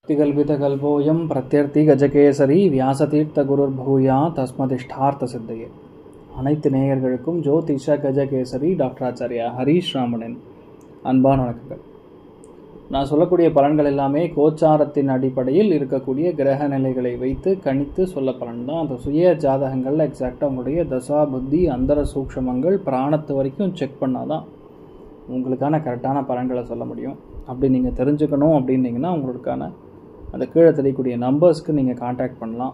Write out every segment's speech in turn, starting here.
திகல்பிதகல்போயம் பிரத்யர்த்தி கஜகேசரி வியாசதீர்த்தகுருர்பூயா தஸ்மதிஷ்டார்த்த அனைத்து நேயர்களுக்கும் ஜோதிஷ கஜகேசரி டாக்டர் ஆச்சாரியா ஹரீஷ் ராமனின் அன்பான வணக்கங்கள். நான் சொல்லக்கூடிய பலன்கள் எல்லாமே கோச்சாரத்தின் அடிப்படையில் இருக்கக்கூடிய கிரக நிலைகளை வைத்து கணித்து சொல்ல பலன் தான். அந்த சுய ஜாதகங்களில் எக்ஸாக்டாக உங்களுடைய தசா புத்தி அந்தர சூக்ஷமங்கள் பிராணத்து வரைக்கும் செக் பண்ணாதான் உங்களுக்கான கரெக்டான பலன்களை சொல்ல முடியும். அப்படி நீங்கள் தெரிஞ்சுக்கணும் அப்படின்னீங்கன்னா உங்களுக்கான அந்த கீழே தெரியக்கூடிய நம்பர்ஸ்க்கு நீங்கள் காண்டாக்ட் பண்ணலாம்.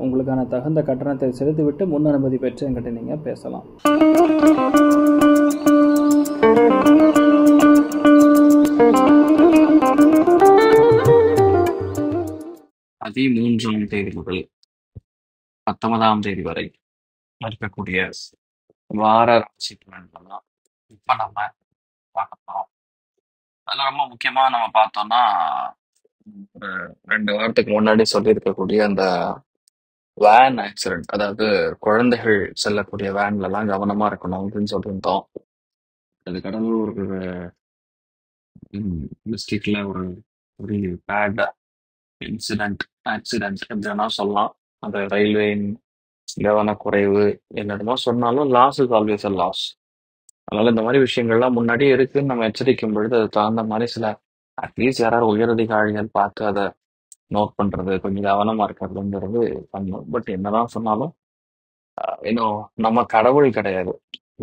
உங்களுக்கான தகுந்த கட்டணத்தை செலுத்திவிட்டு முன் அனுமதி பெற்று என்கிட்ட நீங்கள் பேசலாம். பதிமூன்றாம் தேதி முதல் 19ஆம் தேதி வரை இருக்கக்கூடிய வார ராசி பலன்கள்லாம் இப்ப நம்ம பார்க்கலாம். அதுல ரொம்ப முக்கியமா நம்ம பார்த்தோம்னா ஒரு 2 வாரத்துக்கு முன்னாடி சொல்லியிருக்கக்கூடிய அந்த வேன் ஆக்சிடென்ட், அதாவது குழந்தைகள் செல்லக்கூடிய வேன்ல எல்லாம் கவனமா இருக்கணும் அப்படின்னு சொல்லியிருந்தோம். அது கடவுள் ஒரு மிஸ்டேக்ல ஒரு பேட் இன்சிடென்ட் ஆக்சிடென்ட் எப்படின்னா சொல்லலாம். அந்த ரயில்வேயின் கவனக்குறைவு என்னென்னமோ சொன்னாலும் loss is always a loss. அதனால இந்த மாதிரி விஷயங்கள்லாம் முன்னாடியே இருக்குன்னு நம்ம எச்சரிக்கும் பொழுது அது தகுந்த மாதிரி சில அட்லீஸ்ட் யாராவது உயரதிகாரிகள் பார்த்து அதை நோட் பண்றது, கொஞ்சம் கவனமா இருக்கிறதுங்கிறது பண்ணும். பட் என்னதான் சொன்னாலும் இன்னும் நம்ம கடவுள் கிடையாது.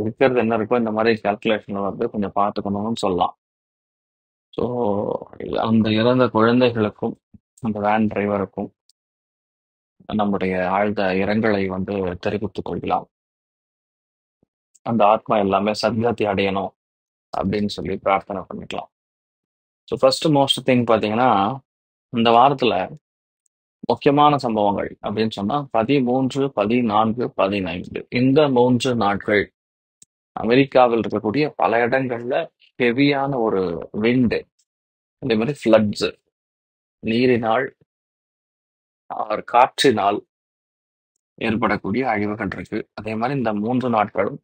இருக்கிறது என்ன இருக்கோ இந்த மாதிரி கால்குலேஷன் வந்து கொஞ்சம் பார்த்துக்கணும்னு சொல்லலாம். ஸோ அந்த இறந்த குழந்தைகளுக்கும் அந்த வேன் டிரைவருக்கும் நம்முடைய ஆழ்ந்த இரங்கலை வந்து தெரிவித்துக் கொள்ளலாம். அந்த ஆத்மா எல்லாமே சத்கதி அடையணும் அப்படின்னு சொல்லி பிரார்த்தனை பண்ணிக்கலாம். ஸோ ஃபர்ஸ்ட் மோஸ்ட் திங் பார்த்தீங்கன்னா, இந்த வாரத்துல முக்கியமான சம்பவங்கள் அப்படின்னு சொன்னா 13, 14, 15 இந்த 3 நாட்கள் அமெரிக்காவில் இருக்கக்கூடிய பல இடங்கள்ல ஹெவியான ஒரு விண்டு, அதே மாதிரி ஃப்ளட்ஸ், நீரினால் காற்றினால் ஏற்படக்கூடிய அழிவுகள் இருக்கு. அதே மாதிரி இந்த 3 நாட்களும்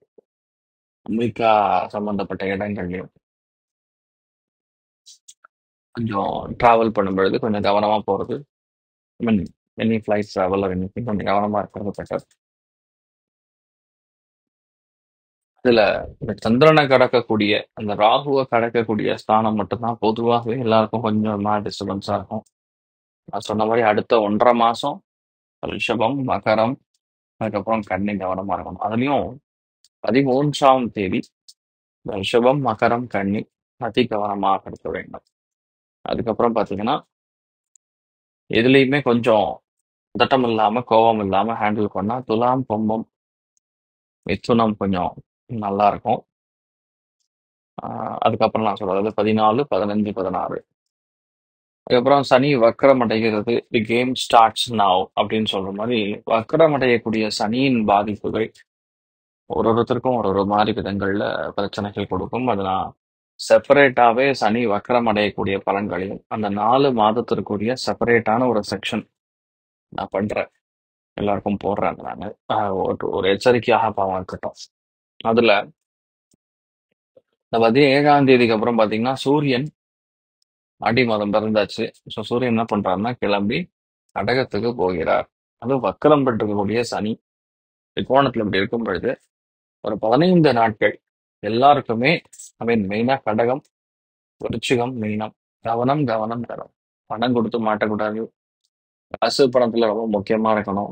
அமெரிக்கா சம்பந்தப்பட்ட இடங்கள்லயும் கொஞ்சம் டிராவல் பண்ணும்பொழுது கொஞ்சம் கவனமா போறது. ஐ மீன் எனி ஃபிளைட் டிராவல் கொஞ்சம் கவனமா இருக்கிறது பெட்டர். இதுல இந்த சந்திரனை கடக்கக்கூடிய அந்த ராகுவை கடக்கக்கூடிய ஸ்தானம் மட்டும்தான் பொதுவாகவே எல்லாருக்கும் கொஞ்சமா டிஸ்டர்பன்ஸா இருக்கும். நான் சொன்ன மாதிரி அடுத்த 1.5 மாசம் ரிஷபம், மகரம், அதுக்கப்புறம் கன்னி கவனமா இருக்கணும். அதுலயும் 13ஆம் தேதி இந்த ரிஷபம், மகரம், கன்னி அதி கவனமாக இருக்க வேண்டும். அதுக்கப்புறம் பாத்தீங்கன்னா எதுலையுமே கொஞ்சம் பதட்டம் இல்லாம கோபம் இல்லாம ஹேண்டில் பண்ணா துலாம், கும்பம், மிதுனம் கொஞ்சம் நல்லா இருக்கும். அதுக்கப்புறம் நான் சொல்றது 14, 15, 16. அதுக்கப்புறம் சனி வக்ரம் அடைகிறது. தி கேம் ஸ்டார்ட்ஸ் நவ் அப்படின்னு சொல்ற மாதிரி வக்ரம் அடையக்கூடிய சனியின் பாதிப்புகள் ஒருத்தருக்கும் ஒரு மாதிரி விதங்கள்ல பிரச்சனைகள் கொடுக்கும். அது நான் செப்பரேட்டாவே சனி வக்ரம் அடையக்கூடிய பலன்களையும் அந்த 4 மாதத்திற்குரிய செப்பரேட்டான ஒரு செக்ஷன் நான் பண்றேன், எல்லாருக்கும் போடுறேன். நான் ஒரு எச்சரிக்கையாக பாவம் இருக்கட்டும். அதுல இந்த 17ஆம் தேதிக்கு அப்புறம் பாத்தீங்கன்னா சூரியன் ஆடி மாதம் பிறந்தாச்சு. ஸோ சூரியன் என்ன பண்றாருன்னா கிளம்பி கடகத்துக்கு போகிறார். அது வக்கரம் பெற்றிருக்கக்கூடிய சனி கோணத்துல இப்படி இருக்கும் பொழுது ஒரு 15 நாட்கள் எல்லாருக்குமே மெயினா கடகம், விருச்சிகம், மீனம் கவனம் கவனம் தரும். பணம் கொடுத்து மாட்டக்கூடாது. காசு பணத்துல ரொம்ப முக்கியமா இருக்கணும்.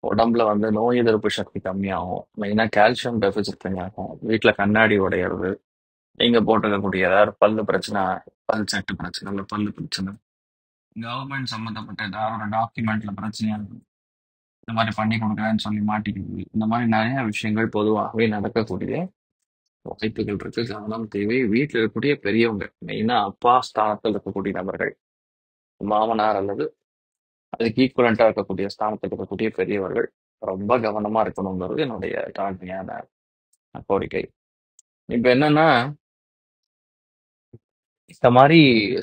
உடம்புல வந்து நோய் எதிர்ப்பு சக்தி கம்மியாகும். மெயினா கால்சியம் டெபிசிட் கம்மியாகும். வீட்டுல கண்ணாடி உடையிறது, நீங்க போட்டிருக்கக்கூடிய ஏதாவது பல்லு பிரச்சனை, பல் சட்டு பிரச்சனை, இல்லை பல்லு பிரச்சனை, கவர்மெண்ட் சம்மந்தப்பட்ட ஏதாவது ஒரு டாக்குமெண்ட்ல பிரச்சனையா இருக்கு, இந்த மாதிரி பண்ணி கொடுக்குறேன்னு சொல்லி மாட்டிக்கிறது, இந்த மாதிரி நிறைய விஷயங்கள் பொதுவாகவே நடக்கக்கூடிய வாய்ப்புகள் இருக்கு. கவனம் தேவை. வீட்டில் இருக்கக்கூடிய பெரியவங்க, மெயினா அப்பா ஸ்தானத்தில் இருக்கக்கூடிய நபர்கள், மாமனார் அல்லது அதுக்கு ஈக்குவலண்டா இருக்கக்கூடிய ஸ்தானத்தில் இருக்கக்கூடிய பெரியவர்கள் ரொம்ப கவனமா இருக்கணுங்கிறது என்னுடைய தாழ்மையான கோரிக்கை. இப்ப என்னன்னா, இந்த மாதிரி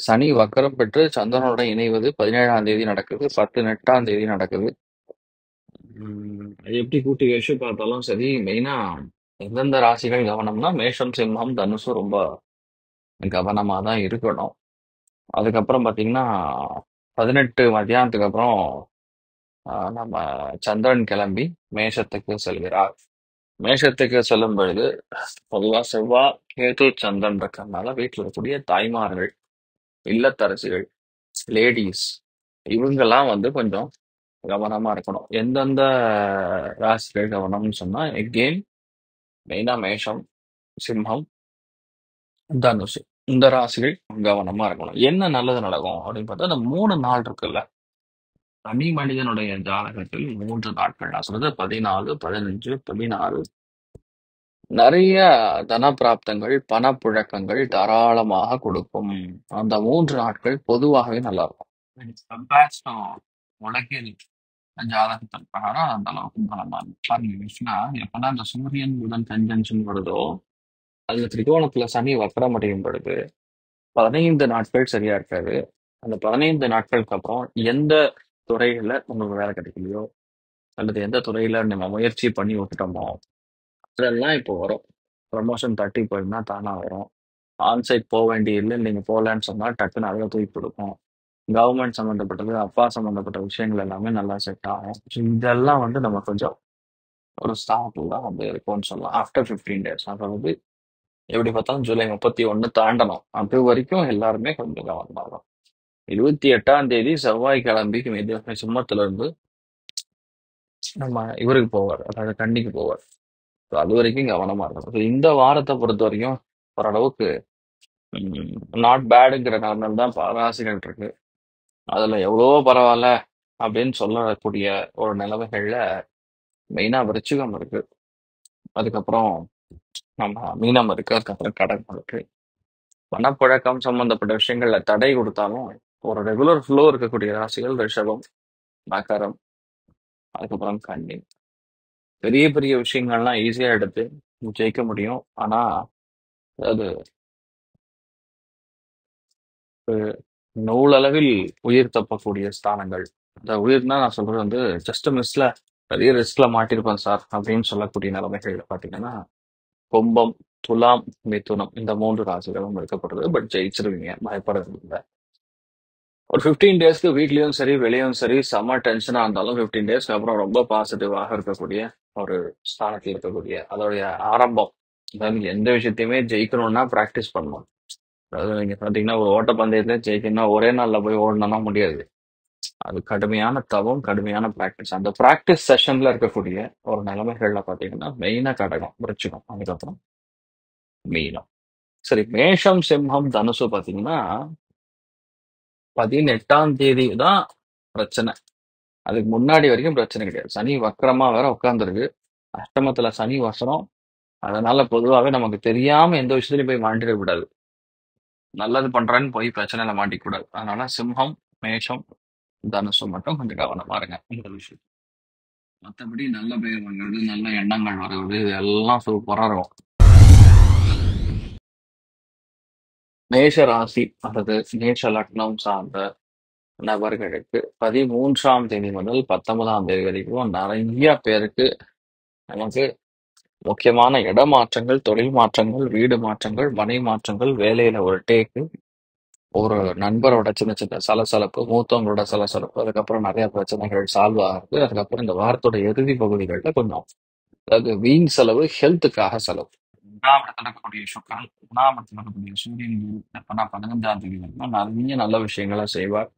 சனி வக்கரம் பெற்று சந்திரனோட இணைவது 17ஆம் தேதி நடக்குது, 18ஆம் தேதி நடக்குது. எப்படி கூட்டி வச்சு பார்த்தாலும் சரி, மெயினா எந்தெந்த ராசிகள் கவனம்னா மேஷம், சிம்மம், தனுசு ரொம்ப கவனமா தான் இருக்கணும். அதுக்கப்புறம் பாத்தீங்கன்னா 18 மத்தியானத்துக்கு அப்புறம் நம்ம சந்திரன் கிளம்பி மேஷத்துக்கு செல்கிறார். மேஷத்துக்கு செல்லும் பொழுது பொதுவா செவ்வாய், கேது, சந்திரன் இருக்கிறதுனால வீட்டில் இருக்கக்கூடிய தாய்மார்கள், இல்லத்தரசிகள், லேடிஸ் இவங்கெல்லாம் வந்து கொஞ்சம் கவனமா இருக்கணும். எந்தெந்த ராசிகள் கவனம்னு சொன்னா எகெயின் மெயினா மேஷம், சிம்மம், தனுசு இந்த ராசிகள் கவனமா இருக்கணும். என்ன நல்லது நடக்கும் அப்படின்னு பார்த்தா இந்த 3 நாள் இருக்குல்ல, தனி மனிதனுடைய ஜாதகத்தில் 3 நாட்கள் நான் சொல்றது 14, 15, 16 நிறைய தனப்பிராப்தங்கள், பணப்புழக்கங்கள் தாராளமாக கொடுக்கும். அந்த 3 நாட்கள் பொதுவாகவே நல்லா இருக்கும். கம்பேர்ஸ் டு உலகில் ஜாதகத்தின் பிரகாரம் அந்த அளவுக்கு பலமா இருக்கும். பாருங்க ஆக்சுவலா எப்பெல்லாம் இந்த சூரியன் புதன் கன்ஜங்ஷன் வருதோ அதுல திரிகோணத்துல சனி வக்ரம் அடையும் பொழுது 15 நாட்கள் சரியா இருக்காது. அந்த 15 நாட்களுக்கு அப்புறம் எந்த துறையில உங்களுக்கு வேலை கிடைக்கலையோ அல்லது எந்த துறையில நம்ம முயற்சி பண்ணி விட்டுட்டோமோ அதெல்லாம் இப்போ வரும். ப்ரமோஷன் தட்டி போயிருந்தா தானா வரும். ஆன்சைட் போக வேண்டிய இல்லை நீங்க போகலன்னு சொன்னா டக்குன்னு அதில் தூக்கி கொடுக்கும். கவர்மெண்ட் சம்மந்தப்பட்டது, அப்பா சம்மந்தப்பட்ட விஷயங்கள் எல்லாமே நல்லா செட் ஆகும். So இதெல்லாம் வந்து நம்ம கொஞ்சம் ஒரு ஸ்டார்ட்ல தான் வந்து இருக்கும்னு சொல்லலாம். ஆஃப்டர் 15 டேஸ் அதாவது எப்படி பார்த்தாலும் ஜூலை 31 தாண்டணும். அது வரைக்கும் எல்லாருமே கொஞ்சம் கவனமா இருக்கும். 28ஆம் தேதி செவ்வாய் கிளம்பி சிம்மத்துல இருந்து நம்ம இவருக்கு போவார், அதாவது கன்னிக்கு போவார். So அது வரைக்கும் கவனமா இருக்கணும். So இந்த வாரத்தை பொறுத்த வரைக்கும் ஓரளவுக்கு நாட் பேடுங்கிற நிலைமையில தான் ராசிகள் இருக்கு. அதுல எவ்வளவோ பரவாயில்ல அப்படின்னு சொல்லக்கூடிய ஒரு நிலைமைகள்ல மெயினா விருச்சிகம் இருக்கு, அதுக்கப்புறம் நம்ம மீனம் இருக்கு, அதுக்கப்புறம் கடகம் இருக்கு. பணப்புழக்கம் சம்பந்தப்பட்ட விஷயங்கள்ல தடை கொடுத்தாலும் ஒரு ரெகுலர் ஃப்ளோ இருக்கக்கூடிய ராசிகள் ரிஷபம், மகரம், அதுக்கப்புறம் கன்னி. பெரிய பெரிய விஷயங்கள்லாம் ஈஸியா எடுத்து ஜெயிக்க முடியும். ஆனா அதாவது நூலளவில் உயிர் தப்பக்கூடிய ஸ்தானங்கள், இந்த உயிர்னா நான் சொல்றது வந்து ஜஸ்ட் மிஸ்ல பெரிய ரிஸ்க்ல மாட்டிருப்பேன் சார் அப்படின்னு சொல்லக்கூடிய நிலைமைகள் பாத்தீங்கன்னா கும்பம், துலாம், மிதுனம் இந்த 3 ராசிகளும் இருக்கப்படுது. பட் ஜெயிச்சிருவீங்க, பயப்படுறது இல்லை. ஒரு 15 டேஸ்க்கு வீட்லயும் சரி வெளியும் சரி செம்ம டென்ஷனா இருந்தாலும் 15 டேஸ்க்கு அப்புறம் ரொம்ப பாசிட்டிவாக இருக்கக்கூடிய ஒரு ஸ்தானத்தில் இருக்கக்கூடிய அதோடைய ஆரம்பம். அதாவது எந்த விஷயத்தையுமே ஜெயிக்கணும்னா பிராக்டிஸ் பண்ணணும். அதாவது நீங்க பாத்தீங்கன்னா ஒரு ஓட்டப்பந்தயத்துல ஜெயிக்கணும்னா ஒரே நாள்ல போய் ஓடணும்னா முடியாது. அது கடுமையான தவம், கடுமையான பிராக்டிஸ். அந்த பிராக்டிஸ் செஷன்ல இருக்கக்கூடிய ஒரு நிலைமைகள்ல பாத்தீங்கன்னா மெயினா கடகம், விருச்சிகம், அதுக்கப்புறம் மீனம். சரி, மேஷம், சிம்மம், தனுசு பாத்தீங்கன்னா 18ஆம் தேதி தான் பிரச்சனை. அதுக்கு முன்னாடி வரைக்கும் பிரச்சனை கிடையாது. சனி வக்கரமா வேற உட்கார்ந்துருக்கு. அஷ்டமத்துல சனி வசனம். அதனால பொதுவாகவே நமக்கு தெரியாம எந்த விஷயத்துலயும் போய் மாட்டிட கூடாது. நல்லது பண்றேன்னு போய் பிரச்சனையில மாட்டிக்க கூடாது. அதனால சிம்மம், மேஷம், தனுசு மட்டும் கொஞ்சம் கவனமா இருங்க இந்த விஷயம். மற்றபடி நல்ல பெயர் வாங்குறது, நல்ல எண்ணங்கள் வருவது இதெல்லாம் சூப்பரா இருக்கும். மேஷ ராசி அல்லது மேஷ லக்னம் சார்ந்த நபர்களுக்கு 13ஆம் தேதி முதல் 19ஆம் தேதி வரைக்கும் நிறைய பேருக்கு நமக்கு முக்கியமான இடமாற்றங்கள், தொழில் மாற்றங்கள், வீடு மாற்றங்கள், மனை மாற்றங்கள், வேலையில ஒரு டேக்கு, ஒரு நண்பரோட சின்ன சின்ன சலசலப்பு, மூத்தவங்களோட சலசலப்பு, அதுக்கப்புறம் நிறைய பிரச்சனைகள் சால்வ் ஆகுது. அதுக்கப்புறம் இந்த வாரத்தோட இறுதி பகுதிகளில் கொஞ்சம் அதாவது வீண் செலவு, ஹெல்த்துக்காக செலவு. 2ஆம் இடத்துல இருக்கக்கூடிய சுக்கரன், 3ஆம் இடத்துல இருக்கக்கூடிய சூரியன் எப்பனா 15ஆம் தேதி வரைக்கும் நிறைய நல்ல விஷயங்களை செய்வார்.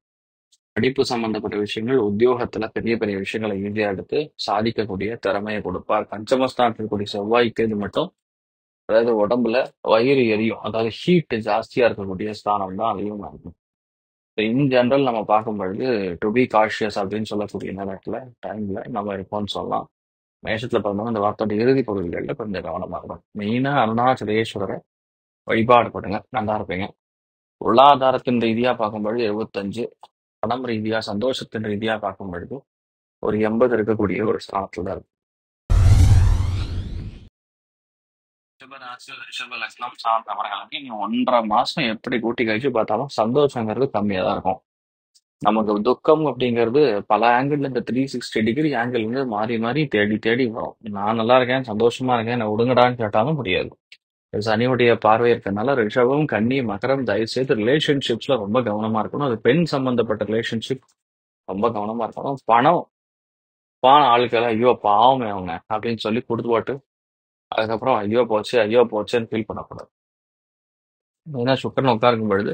படிப்பு சம்பந்தப்பட்ட விஷயங்கள், உத்தியோகத்துல பெரிய பெரிய விஷயங்களை ஈஸியா எடுத்து சாதிக்கக்கூடிய திறமையை கொடுப்பார். பஞ்சமஸ்தானத்தில் இருக்கக்கூடிய செவ்வாய்க்கு இது மட்டும் அதாவது உடம்புல வயிறு எரியும், அதாவது ஹீட் ஜாஸ்தியா இருக்கக்கூடிய ஸ்தானம் தான் அதிகமா இருக்கும். இன் ஜெனரல் நம்ம பார்க்கும் பொழுது டு பி காஷியஸ் அப்படின்னு சொல்லக்கூடிய நேரத்துல டைம்ல நம்ம இருப்போம்னு சொல்லலாம். மேஷத்துல பார்த்தோம்னா இந்த வார்த்தையோட இறுதி பகுதிகளில் கொஞ்சம் கவனமா இருக்கும். மெயினா அருணாச்சலேஸ்வரரை வழிபாடு பண்ணுங்க, நல்லா இருப்பீங்க. பொருளாதாரத்தின் ரீதியா பார்க்கும் பொழுது 75, பணம் ரீதியா சந்தோஷத்தின் ரீதியா பார்க்கும் பொழுது ஒரு 80 இருக்கக்கூடிய ஒரு ஸ்தானத்துல தான் இருக்கு. ரிஷபராசி, ரிஷப லக்னம் சார்ந்தவர்களுக்கு இனி 1.5 மாசம் எப்படி கூட்டி கழிச்சு பார்த்தாலும் சந்தோஷங்கிறது கம்மியா தான் இருக்கும். நமக்கு துக்கம் அப்படிங்கிறது பல ஆங்கிள் இந்த 360 டிகிரி ஆங்கிள் வந்து மாறி மாறி தேடி தேடி வரும். நான் நல்லா இருக்கேன், சந்தோஷமா இருக்கேன், என்னை விடுங்கடான்னு கேட்டாலும் முடியாது. சனியுடைய பார்வை இருக்கறனால ரிஷபம், கன்னி, மகரம் தயவு செய்து ரிலேஷன்ஷிப்ஸ்ல ரொம்ப கவனமா இருக்கணும். அது பெண் சம்பந்தப்பட்ட ரிலேஷன்ஷிப் ரொம்ப கவனமா இருக்கணும். பணம் ஆளுக்கள் ஐயோ பாவமே அவங்க அப்படின்னு சொல்லி கொடுத்து போட்டு அதுக்கப்புறம் ஐயோ போச்சு ஐயோ போச்சுன்னு ஃபீல் பண்ணக்கூடாது. ஏன்னா சுக்கரன் உட்காருக்கும் பொழுது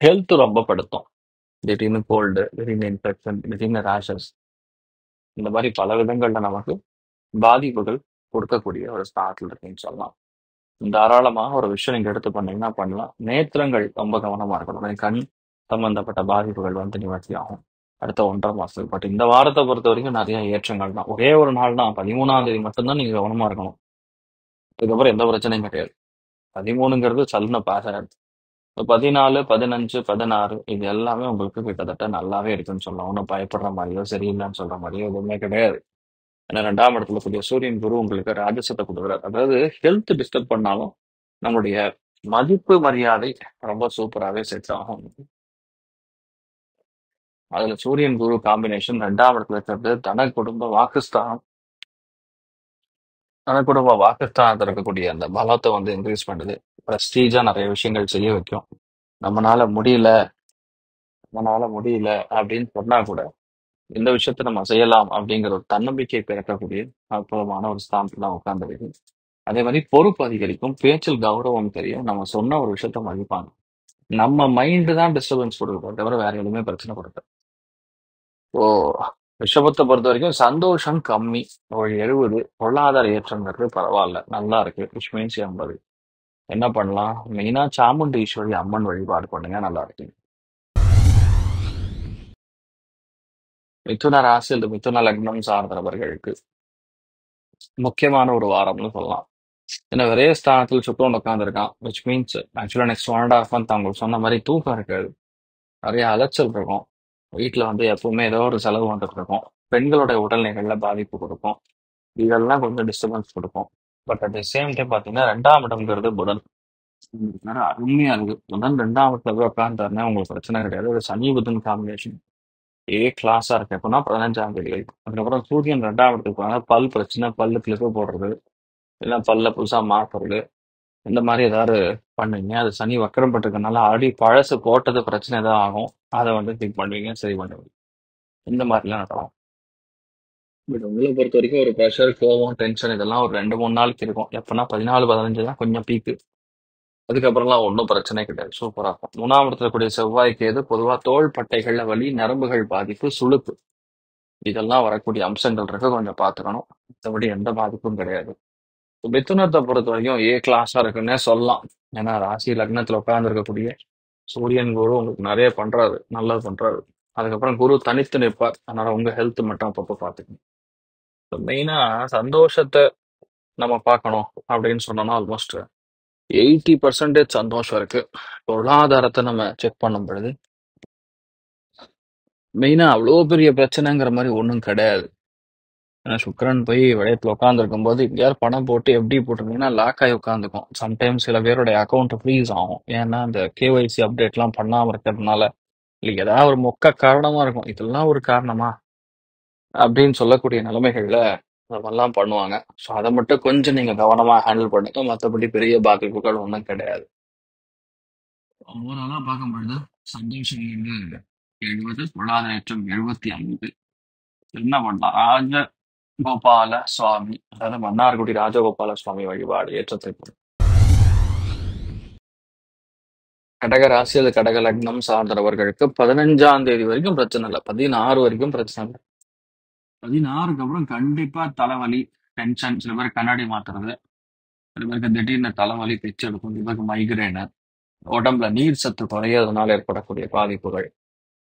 ஹெல்த் ரொம்ப படுத்தும். திடீர்னு கோல்டு, திடீர்னு இன்ஃபெக்ஷன், திடீர்னு ரேஷஸ், இந்த மாதிரி பல விதங்கள்ல நமக்கு பாதிப்புகள் கொடுக்கக்கூடிய ஒரு ஸ்தானத்துல இருக்குன்னு சொல்லலாம். தாராளமா ஒரு விஷயம் நீங்க எடுத்து பண்ணீங்கன்னா பண்ணலாம். நேத்திரங்கள் ரொம்ப கவனமா இருக்கணும். கண் சம்பந்தப்பட்ட பாதிப்புகள் வந்து நிவர்த்தி ஆகும் அடுத்த 1.5 மாசத்துக்கு. பட் இந்த வாரத்தை பொறுத்த வரைக்கும் நிறைய ஏற்றங்கள் தான். ஒரே ஒரு நாள் தான் 13ஆம் தேதி மட்டும்தான் நீங்க கவனமா இருக்கணும். அதுக்கப்புறம் எந்த பிரச்சனையும் கிடையாது. 13ங்கிறது சல்லுன பாஸ் ஆயிடுது. 14, 15, 16 இது எல்லாமே உங்களுக்கு கிட்டத்தட்ட நல்லாவே இருக்குன்னு சொல்லலாம். ஒன்றும் பயப்படுற மாதிரியோ சரியில்லைன்னு சொல்ற மாதிரியோ எதுவுமே கிடையாது. ஏன்னா 2ஆம் இடத்துல கூடிய சூரியன் குரு உங்களுக்கு ராஜசத்தை கொடுக்குறாரு. அதாவது ஹெல்த் டிஸ்டர்ப் பண்ணாலும் நம்முடைய மதிப்பு மரியாதை ரொம்ப சூப்பராகவே செட் ஆகும். அதுல சூரியன் குரு காம்பினேஷன் 2ஆம் இடத்துல இருக்கிறது தன குடும்ப வாக்குஸ்தானம். தன குடும்ப வாக்குஸ்தானத்தில் இருக்கக்கூடிய அந்த பலத்தை வந்து இன்க்ரீஸ் பண்ணுது. ப்ரெஸ்டீஜா நிறைய விஷயங்கள் செய்ய வைக்கும். நம்மளால முடியல அப்படின்னு சொன்னா கூட இந்த விஷயத்த நம்ம செய்யலாம் அப்படிங்கிற ஒரு தன்னம்பிக்கை பிறக்கக்கூடிய அற்புதமான ஒரு ஸ்தானத்துல தான் உட்கார்ந்துருக்கு. அதே மாதிரி பொறுப்பு அதிகரிக்கும், பேச்சில் கௌரவம் தெரியும், நம்ம சொன்ன ஒரு விஷயத்த மதிப்பாங்க. நம்ம மைண்டு தான் டிஸ்டர்பன்ஸ் கொடுக்கும் தவிர வேற எதுவுமே பிரச்சனை கொடுக்காது. ஓ ரிஷபத்தை பொறுத்த வரைக்கும் சந்தோஷம் கம்மி, ஒரு 70. பொருளாதார ஏற்றங்கிறது பரவாயில்ல, நல்லா இருக்கு. Which means 80. என்ன பண்ணலாம்? மெயினா சாமுண்டீஸ்வரி அம்மன் வழிபாடு பண்ணுங்க, நல்லா இருக்கு. மிதுன ராசி அல்லது மிதுன லக்னம் சார்ந்தவர்களுக்கு முக்கியமான ஒரு வாரம்னு சொல்லலாம். ஏன்னா ஒரே ஸ்தானத்தில் சுக்கரன் உட்காந்துருக்கான். விச் மீன்ஸ் ஆக்சுவலா நெக்ஸ்ட் 1.5 மந்த் அவங்களுக்கு சொன்ன மாதிரி தூக்கம் இருக்காது, நிறைய அலைச்சல் இருக்கும். வீட்டுல வந்து எப்பவுமே ஏதோ ஒரு செலவு வந்துட்டு இருக்கும். பெண்களுடைய உடல்நிலைகள்ல பாதிப்பு கொடுக்கும். இதெல்லாம் கொஞ்சம் டிஸ்டர்பன்ஸ் கொடுக்கும். But at the same time பாத்தீங்கன்னா 2ஆம் இடம்ங்கிறது புதன். உங்களுக்கு வேற அருமையா இருக்கு. புதன் 2ஆம் இடத்துல போய் உட்காந்துருந்தா உங்களுக்கு பிரச்சனை கிடையாது. ஒரு சனி புதன் காம்பினேஷன் கிளாஸா இருக்கு. எப்படின்னா 15ஆம் தேதி வரைக்கும். அதுக்கப்புறம் சூரியன் 2ஆம் இடத்துக்கு போனா பல் பிரச்சனை, பல்லு கிளிப்பு போடுறது, இல்லை பல்ல புதுசா மாத்துறது, இந்த மாதிரி ஏதாவது பண்ணுவீங்க. அது சனி வக்கரம் பட்டிருக்கனால ஆல்ரெடி பழசு போட்டது பிரச்சனை ஏதாவது ஆகும். அதை வந்து திங்க் பண்ணுவீங்க, சரி பண்ணுவீங்க. இந்த மாதிரிலாம் நடக்கும். பட் உங்களை பொறுத்த வரைக்கும் ஒரு ப்ரெஷர், கோவம், டென்ஷன் இதெல்லாம் ஒரு 2-3 நாளைக்கு இருக்கும். எப்பன்னா 14, 15 தான் கொஞ்சம் பீக்கு. அதுக்கப்புறம்லாம் ஒன்றும் பிரச்சனை கிடையாது, சூப்பரா இருக்கும். 3ஆம் இடத்துல கூடிய செவ்வாய்க்கு எது பொதுவா தோள் பட்டைகள்ல வலி, நரம்புகள் பாதிப்பு, சுளுக்கு, இதெல்லாம் வரக்கூடிய அம்சங்கள் இருக்கு, கொஞ்சம் பார்த்துக்கணும். மற்றபடி எந்த பாதிப்பும் கிடையாது. மிதுனத்தை பொறுத்த வரைக்கும் கிளாஸா இருக்குன்னே சொல்லலாம். ஏன்னா ராசி லக்னத்துல உட்கார்ந்து இருக்கக்கூடிய சூரியன் குரு உங்களுக்கு நிறைய பண்றாரு, நல்லது பண்றாரு. அதுக்கப்புறம் குரு தனித்து நிற்பார். அதனால உங்க ஹெல்த் மட்டும் அப்பப்போ பார்த்துக்கணும். மெயினா சந்தோஷத்தை நம்ம பார்க்கணும் அப்படின்னு சொன்னோம்னா ஆல்மோஸ்ட் 80% சந்தோஷம் இருக்கு. பொருளாதாரத்தை நம்ம செக் பண்ணும் பொழுது மெயினா அவ்வளோ பெரிய பிரச்சனைங்கிற மாதிரி ஒன்றும் கிடையாது. ஏன்னா சுக்கிரன் போய் விடயத்துல உட்காந்துருக்கும் போது எங்கேயாவது பணம் போட்டு எப்படி போட்டிருந்தீங்கன்னா லாக் ஆகி உட்காந்துக்கும். சம்டைம்ஸ் சில பேருடைய அக்கௌண்ட் ஃப்ரீஸ் ஆகும். ஏன்னா அந்த கேஒய்சி அப்டேட்லாம் பண்ணாம இருக்கிறதுனால. இல்லை ஏதாவது ஒரு மொக்க காரணமா இருக்கும். இதெல்லாம் ஒரு காரணமா அப்படின்னு சொல்லக்கூடிய நிலைமைகள்ல அதெல்லாம் பண்ணுவாங்க. ஸோ அதை மட்டும் கொஞ்சம் நீங்க கவனமா ஹேண்டில் பண்ணுங்க. மற்றபடி பெரிய பாதிப்புகள் ஒன்றும் கிடையாது. ஓவராலா பார்க்கும்பொழுது சந்தோஷம் வந்து 70, பொருளாதாரம் 75. என்ன பண்ணலாம்? ராஜகோபால சுவாமி, அதாவது மன்னார்குடி ராஜகோபால சுவாமி வழிபாடு ஏற்றத்தை கொடுக்கும். கடக ராசி அல்லது கடக லக்னம் சார்ந்தவர்களுக்கு 15ஆம் தேதி வரைக்கும் பிரச்சனை இல்லை, 16 வரைக்கும் பிரச்சனை இல்லை. 16க்கு அப்புறம் கண்டிப்பா தலைவலி, டென்ஷன், சில பேர் கண்ணாடி மாத்துறது, சில பேருக்கு திடீர்னு தலைவலி, பிச்சு எடுக்கும், சில பேருக்கு மைக்ரேனு, உடம்புல நீர் சத்து குறையறதுனால ஏற்படக்கூடிய பாதிப்புகள்,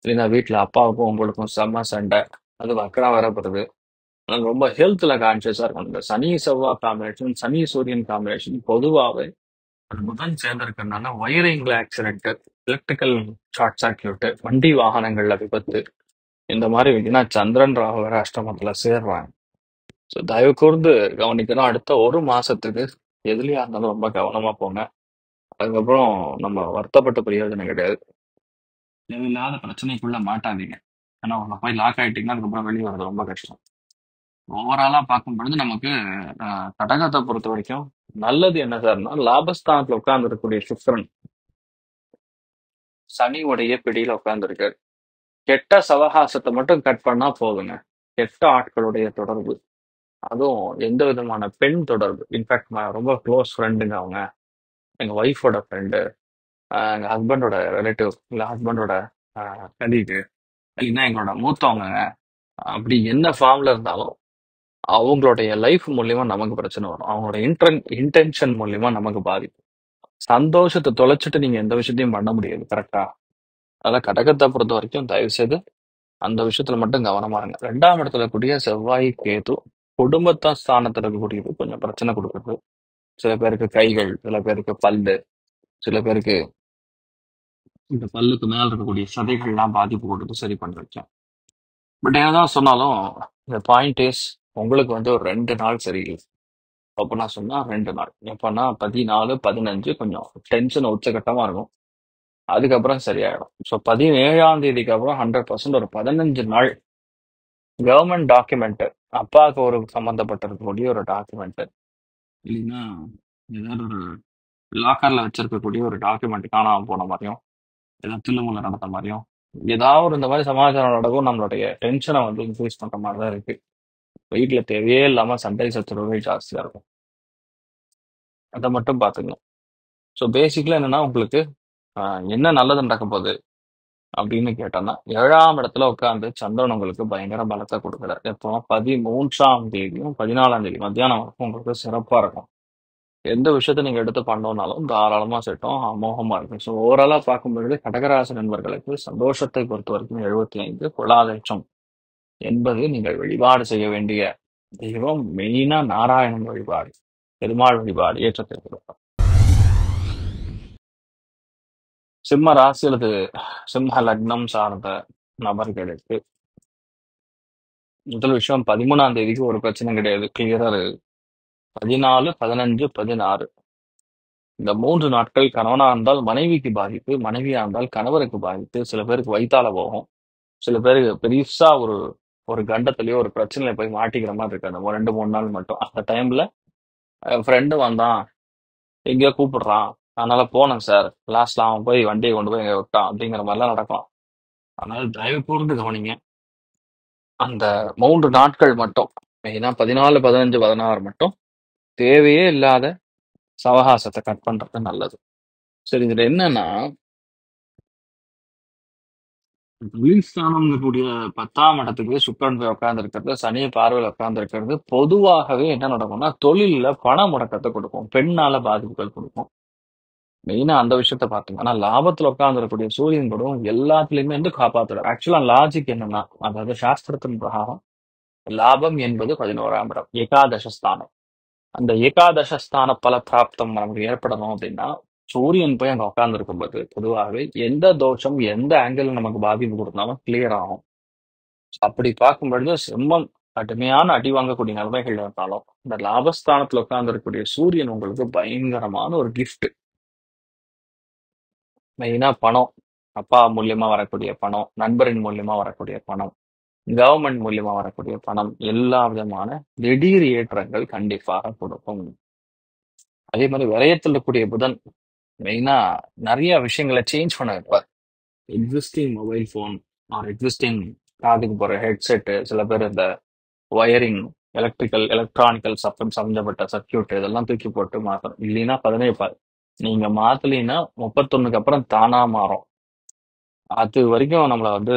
இல்லைன்னா வீட்டுல அப்பாவுக்கும் உங்களுக்கும் செம்ம சண்டை, அது வக்கரம் வரப்படுது. அதனால ரொம்ப ஹெல்த்ல கான்சியஸா இருக்கும். இந்த சனி செவ்வாய் காம்பினேஷன், சனி சூரியன் காம்பினேஷன் பொதுவாகவே புதன் சேர்ந்திருக்கிறதுனால வயரிங்ல ஆக்சிடென்ட், எலக்ட்ரிக்கல் ஷார்ட் சர்க்கியூட், வண்டி வாகனங்கள்ல விபத்து, இந்த மாதிரி விதினா சந்திரன் ராகு வேற அஷ்டமத்துல சேர்றாங்க. ஸோ தயவு கூர்ந்து கவனிக்கணும். அடுத்த 1 மாசத்துக்கு எதுலயா இருந்தாலும் ரொம்ப கவனமா போங்க. அதுக்கப்புறம் நம்ம வருத்தப்பட்ட பிரயோஜனம் கிடையாது. தேவையில்லாத பிரச்சனைக்குள்ள மாட்டாதீங்க. ஏன்னா உங்களை போய் லாக் ஆயிட்டீங்கன்னா அதுக்கப்புறம் வெளியே வர்றது ரொம்ப கஷ்டம். ஓவராலா பார்க்கும்பொழுது நமக்கு கடகத்தை பொறுத்த வரைக்கும் நல்லது என்ன சார்னா, லாபஸ்தானத்துல உட்கார்ந்து இருக்கக்கூடிய சுக்கிரன் சனியுடைய பிடியில உட்கார்ந்துருக்காரு. கெட்ட சவகாசத்தை மட்டும் கட் பண்ணா போதுங்க. கெட்ட ஆட்களுடைய தொடர்பு, அதுவும் எந்த விதமான பெண் தொடர்பு, இன்ஃபேக்ட் ரொம்ப க்ளோஸ் ஃப்ரெண்டுங்க அவங்க, எங்க ஒய்ஃபோட ஃப்ரெண்டு, எங்க ஹஸ்பண்டோட ரிலேட்டிவ், இல்ல ஹஸ்பண்டோட கலீகு, இல்லைன்னா எங்களோட மூத்தவங்க, அப்படி என்ன ஃபார்ம்ல இருந்தாலும் அவங்களுடைய லைஃப் மூலியமா நமக்கு பிரச்சனை வரும். அவங்களோட இன்டென்ஷன் மூலியமா நமக்கு பாதிப்பு. சந்தோஷத்தை தொலைச்சிட்டு நீங்க எந்த விஷயத்தையும் பண்ண முடியாது. கரெக்டா? அதனால கடகத்தை பொறுத்த வரைக்கும் தயவு செய்து அந்த விஷயத்துல மட்டும் கவனமா இருங்க. 2ஆம் இடத்துல கூடிய செவ்வாய் கேது குடும்பத்த ஸ்தானத்துல இருக்கக்கூடியது கொஞ்சம் பிரச்சனை கொடுக்குறது. சில பேருக்கு கைகள், சில பேருக்கு பல்லு, சில பேருக்கு இந்த பல்லுக்கு மேல இருக்கக்கூடிய சதைகள்லாம் பாதிப்பு கொடுத்து சரி பண்ண வைக்கும். பட் என்னதான் சொன்னாலும் இந்த பாயிண்ட் இஸ், உங்களுக்கு வந்து ஒரு 2 நாள் சரியில்லை. அப்ப நான் சொன்னா 2 நாள். எப்பன்னா 14, 15 கொஞ்சம் டென்ஷன் உச்சகட்டமா இருக்கும். அதுக்கப்புறம் சரியாயிடும். ஸோ 17ஆம் தேதிக்கு அப்புறம் 100% ஒரு 15 நாள் கவர்மெண்ட் டாக்குமெண்ட், அப்பாவுக்கு ஒரு சம்பந்தப்பட்டிருக்கக்கூடிய ஒரு டாக்குமெண்ட், இல்லைன்னா ஏதாவது ஒரு லாக்கர்ல வச்சிருக்கக்கூடிய ஒரு டாக்குமெண்ட் காணாம போன மாதிரியும், ஏதாவது தில்லுமுள்ள நடந்த மாதிரியும், ஏதாவது ஒரு இந்த மாதிரி சமாச்சாரம் நடக்கும். நம்மளுடைய டென்ஷனை வந்து இன்க்ரீஸ் பண்ற மாதிரி தான் இருக்கு. வீட்டுல தேவையே இல்லாம சண்டை சச்சரவுகள் ஜாஸ்தியா இருக்கும். அதை மட்டும் பாத்துங்க. ஸோ பேசிக்கலா என்னன்னா, உங்களுக்கு என்ன நல்லது நடக்க போகுது அப்படின்னு கேட்டோம்னா, 7ஆம் இடத்துல உட்கார்ந்து சந்திரன் உங்களுக்கு பயங்கர பலத்தை கொடுக்குறாரு. எப்போ 13ஆம் தேதியும் 14ஆம் தேதி மத்தியானம் வரைக்கும் உங்களுக்கு சிறப்பா இருக்கும். எந்த விஷயத்த நீங்க எடுத்து பண்ணோம்னாலும் தாராளமா செட்டும், அமோகமா இருக்கும். ஸோ ஓவராலா பார்க்கும்பொழுது கடகராசி நண்பர்களுக்கு சந்தோஷத்தை பொறுத்த வரைக்கும் 75, பொருளாதாரம் என்பது நீங்கள் வழிபாடு செய்ய வேண்டிய தெய்வம் மெயினா நாராயணன் வழிபாடு, பெருமாள் வழிபாடு ஏற்றத்தை கொடுக்கும். சிம்ம ராசி அல்லது சிம்ம லக்னம் சார்ந்த நபர்களுக்கு முதல் விஷயம், 13ஆம் தேதிக்கு ஒரு பிரச்சனை கிடையாது, கிளியரா இருக்கு. 14, 15, 16 இந்த 3 நாட்கள் கணவனா இருந்தால் மனைவிக்கு பாதிப்பு, மனைவியா இருந்தால் கணவருக்கு பாதிப்பு. சில பேருக்கு வயித்தால போகும், சில பேருக்கு பெருசா ஒரு ஒரு கண்டத்திலயோ ஒரு பிரச்சனையில போய் மாட்டிக்கிற மாதிரி இருக்கு அந்த 2-3 நாள் மட்டும். அந்த டைம்ல ஃப்ரெண்டு வந்தான், எங்கேயோ கூப்பிடுறான், அதனால போனேன் சார், லாஸ்ட்ல அவன் போய் வண்டியை கொண்டு போய் எங்க விட்டான் அப்படிங்கிற மாதிரிலாம் நடக்கும். அதனால தயவு கூர்ந்து கவனிங்க. அந்த 3 நாட்கள் மட்டும், மெயினா 14, 15, 16 மட்டும் தேவையே இல்லாத சவகாசத்தை கட் பண்றது நல்லது. சரி, இதுல என்னன்னா, தொழில் ஸ்தானம் கூடிய 10ஆம் இடத்துக்கு சுக்கிரன் போய் உட்கார்ந்து இருக்கிறது, சனி பார்வையில் உட்கார்ந்து இருக்கிறது, பொதுவாகவே என்ன நடக்கும்னா தொழில்ல பண முடக்கத்தை கொடுக்கும், பெண்ணால பாதிப்புகள் கொடுக்கும். மெயினா அந்த விஷயத்த பாத்துங்க. ஆனா லாபத்துல உட்கார்ந்து இருக்கக்கூடிய சூரியன் கூட எல்லாத்துலயுமே வந்து காப்பாத்துறாரு. ஆக்சுவலா லாஜிக் என்னன்னா, அதாவது சாஸ்திரத்தின் பிரகாரம் லாபம் என்பது 11ஆம் இடம், ஏகாதசஸ்தானம். அந்த ஏகாதசஸ்தான பல பிராப்தம் நமக்கு ஏற்படணும் அப்படின்னா, சூரியன் போய் அங்க உட்கார்ந்து இருக்கும்போது பொதுவாகவே எந்த தோஷம் எந்த ஆங்கிள் நமக்கு பாதிப்பு கொடுத்தாலும் கிளியர் ஆகும். அப்படி பார்க்கும் பொழுது சிம்மம் கடுமையான அடி வாங்கக்கூடிய நிலைமைகள் இருந்தாலும், இந்த லாபஸ்தானத்துல உட்கார்ந்து இருக்கக்கூடிய சூரியன் உங்களுக்கு பயங்கரமான ஒரு கிஃப்ட். மெயினா பணம், அப்பா மூலியமா வரக்கூடிய பணம், நண்பரின் மூலியமா வரக்கூடிய பணம், கவர்மெண்ட் மூலியமா வரக்கூடிய பணம், எல்லா விதமான திடீர் ஏற்றங்கள் கண்டிப்பாக கொடுக்கும். அதே மாதிரி விரயத்தில் இருக்கக்கூடிய புதன் மெயினா நிறைய விஷயங்களை சேஞ்ச் பண்ண வைப்பார். Existing mobile phone or existing காதுக்கு போற ஹெட்செட்டு, சில பேர் இந்த ஒயரிங், எலக்ட்ரானிக்கல் சம்பந்தப்பட்ட சர்க்கியூட் இதெல்லாம் தூக்கி போட்டு மாத்தணும். இல்லைன்னா 17 நீங்க மாத்தலைன்னா 31க்கு அப்புறம் தானா மாறும். அது வரைக்கும் நம்மள வந்து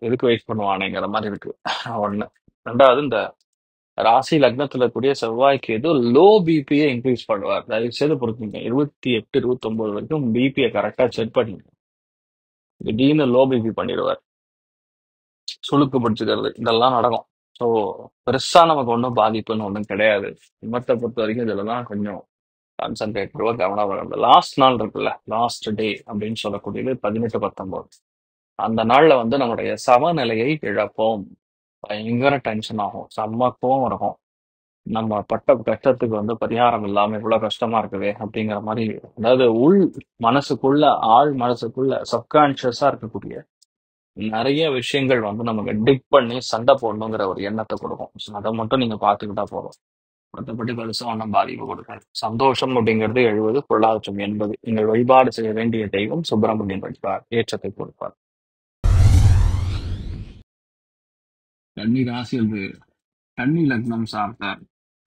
எதுக்கு வெயிட் பண்ணுவானுங்கிற மாதிரி இருக்கு. ஒண்ணு. 2வது, இந்த ராசி லக்னத்துல கூடிய செவ்வாய்க்கு ஏதோ லோ பிபியை இன்க்ரீஸ் பண்ணுவார். தயவு செய்து பொறுத்துங்க. 28, 29 வரைக்கும் பிபியை கரெக்டா செக் பண்ணிங்க. திடீர்னு லோ பிபி பண்ணிடுவார், சுளுக்கு பிடிச்சுக்கிறது, இதெல்லாம் நடக்கும். ஸோ பெருசா நமக்கு ஒன்றும் பாதிப்புன்னு ஒன்றும் கிடையாது. விமத்தை பொறுத்த வரைக்கும் இதுலதான் கொஞ்சம் கான்சென்ட்ரேட்டிவா கவனம் வரும். லாஸ்ட் நாள் இருக்குல்ல, லாஸ்ட் டே அப்படின்னு சொல்லக்கூடியது 18, 19 அந்த நாள்ல வந்து நம்மளுடைய சமநிலையை இழப்போம். பயங்கர டென்ஷன் ஆகும், செம்ம கோவம் இருக்கும். நம்ம பட்ட கஷ்டத்துக்கு வந்து பரிகாரம் இல்லாம இவ்வளவு கஷ்டமா இருக்குதே அப்படிங்கிற மாதிரி, அதாவது உள் மனசுக்குள்ள, ஆழ் மனசுக்குள்ள சப்கான்சியஸா இருக்கக்கூடிய நிறைய விஷயங்கள் வந்து நமக்கு டிக் பண்ணி சண்டை போடணுங்கிற ஒரு எண்ணத்தை கொடுக்கும். ஸோ அதை மட்டும் நீங்க பார்த்துக்கிட்டா போதும். மற்றபடி பெருசா ஒன்றும் பாதிப்பு கொடுக்காது. சந்தோஷம் அப்படிங்கிறது 70, பொருளாதாரம் 80. நீங்கள் வழிபாடு செய்ய வேண்டிய தெய்வம் சுப்பிரமணியன் வழிபாடு ஏற்றத்தை கொடுப்பார். கன்னி ராசி அல்லது கன்னி லக்னம் சார்ந்த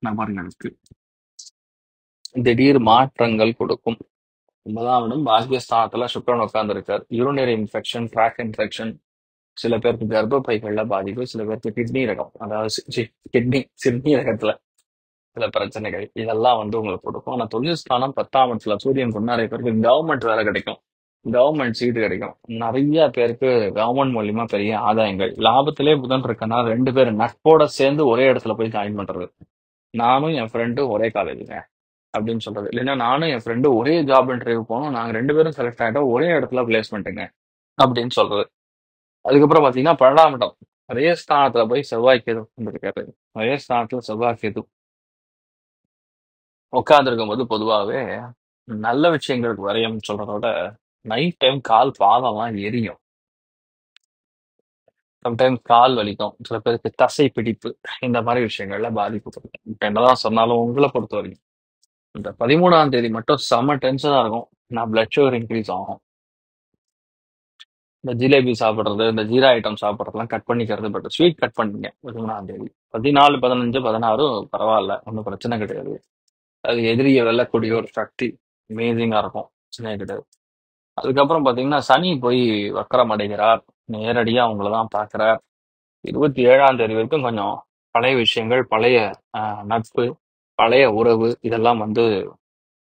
நபர்களுக்கு திடீர் மாற்றங்கள் கொடுக்கும். 9ஆம் இடம் பாக்கியஸ்தானத்துல சுக்கிரன் உட்கார்ந்து இருக்கார். யூரினரி இன்ஃபெக்ஷன், ட்ராக் இன்ஃபெக்ஷன், சில பேருக்கு கர்ப்பப்பைகள்ல பாதிப்பு, சில பேருக்கு கிட்னி ரகம், அதாவது கிட்னி சிறுநீரகத்துல சில பிரச்சனைகள், இதெல்லாம் வந்து உங்களுக்கு கொடுக்கும். ஆனா தொழில் ஸ்தானம் 10ஆம் இடத்துல சூரியன் கொண்டு நிறைய பேருக்கு கவர்மெண்ட் வேலை கிடைக்கும், கவர்மெண்ட் சீட்டு கிடைக்கும். நிறைய பேருக்கு கவர்மெண்ட் மூலியமா பெரிய ஆதாயங்கள், லாபத்திலே புதன் இருக்கனா 2 பேர் நட்போட சேர்ந்து ஒரே இடத்துல போய் ஜாயின் பண்றது. நானும் என் ஃப்ரெண்டு ஒரே காலேஜுங்க அப்படின்னு சொல்றது, இல்லைன்னா நானும் என் ஃப்ரெண்டு ஒரே ஜாப் இன்டர்வியூ போனோம், நாங்க 2 பேரும் செலக்ட் ஆகிட்டோம், ஒரே இடத்துல பிளேஸ்மெண்ட்டுங்க அப்படின்னு சொல்றது. அதுக்கப்புறம் பாத்தீங்கன்னா 12ஆம் இடம் அதே ஸ்தானத்துல போய் செவ்வாய் கேது இருக்காரு. அதே ஸ்தானத்துல செவ்வாய் கேது உட்கார்ந்துருக்கும் போது பொதுவாகவே நல்ல விஷயங்களுக்கு வரையும் சொல்றத விட நைட் டைம் கால் பாதம்லாம் எரியும், சம்டைம்ஸ் கால் வலிக்கும், சில பேருக்கு தசை பிடிப்பு, இந்த மாதிரி விஷயங்கள்ல பாதிப்பு கொடுக்கும். இப்ப என்னதான் சொன்னாலும் உங்களை பொறுத்த வரைக்கும் இந்த 13ஆம் தேதி மட்டும் செம டென்ஷனா இருக்கும். நான் பிளட் சுகர் இன்க்ரீஸ் ஆகும், இந்த ஜிலேபி சாப்பிடுறது, இந்த ஜீரா ஐட்டம் சாப்பிட்றதுலாம் கட் பண்ணிக்கிறது, பட் ஸ்வீட் கட் பண்ணிங்க 13ஆம் தேதி. 14, 15, 16 பரவாயில்ல, ஒன்றும் பிரச்சனை கிடையாது. அது எதிரியை வெல்லக்கூடிய ஒரு சக்தி, அமேசிங்கா இருக்கும், பிரச்சனையே கிடையாது. அதுக்கப்புறம் பாத்தீங்கன்னா சனி போய் வக்கரம் அடைகிறார், நேரடியா அவங்கள தான் பார்க்கிறார். 27ஆம் தேதி வரைக்கும் கொஞ்சம் பழைய விஷயங்கள், பழைய நட்பு, பழைய உறவு, இதெல்லாம் வந்து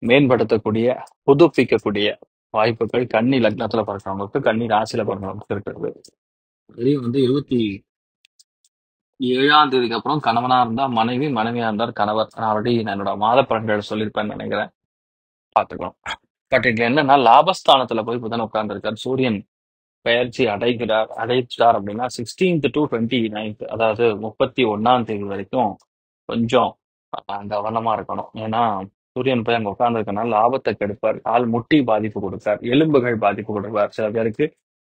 மேம்படுத்தக்கூடிய, புதுப்பிக்கக்கூடிய வாய்ப்புகள் கன்னி லக்னத்துல பிறக்கிறவங்களுக்கு, கன்னி ராசியில பிறக்கிறவங்களுக்கு இருக்கிறது. அதுலயும் வந்து 27ஆம் தேதிக்கு அப்புறம் கணவனா இருந்தா மனைவி, மனைவியா இருந்தார் கணவர். நான் ஆல்ரெடி என்னோட மாத பலன்கள் சொல்லியிருப்பேன்னு நினைக்கிறேன், பார்த்துக்கலாம். பட் இதுல என்னன்னா லாபஸ்தானத்துல போய் புதன் உட்கார்ந்துருக்கார். சூரியன் பெயர்ச்சி அடைச்சிட்டார் அப்படின்னா 16th to 29th, அதாவது 31ஆம் தேதி வரைக்கும் கொஞ்சம் கவனமா இருக்கணும். ஏன்னா சூரியன் போய் அங்க உட்கார்ந்துருக்கனால லாபத்தை கெடுப்பார், கால் முட்டி பாதிப்பு கொடுப்பார், எலும்புகள் பாதிப்பு கொடுப்பார். சில பேருக்கு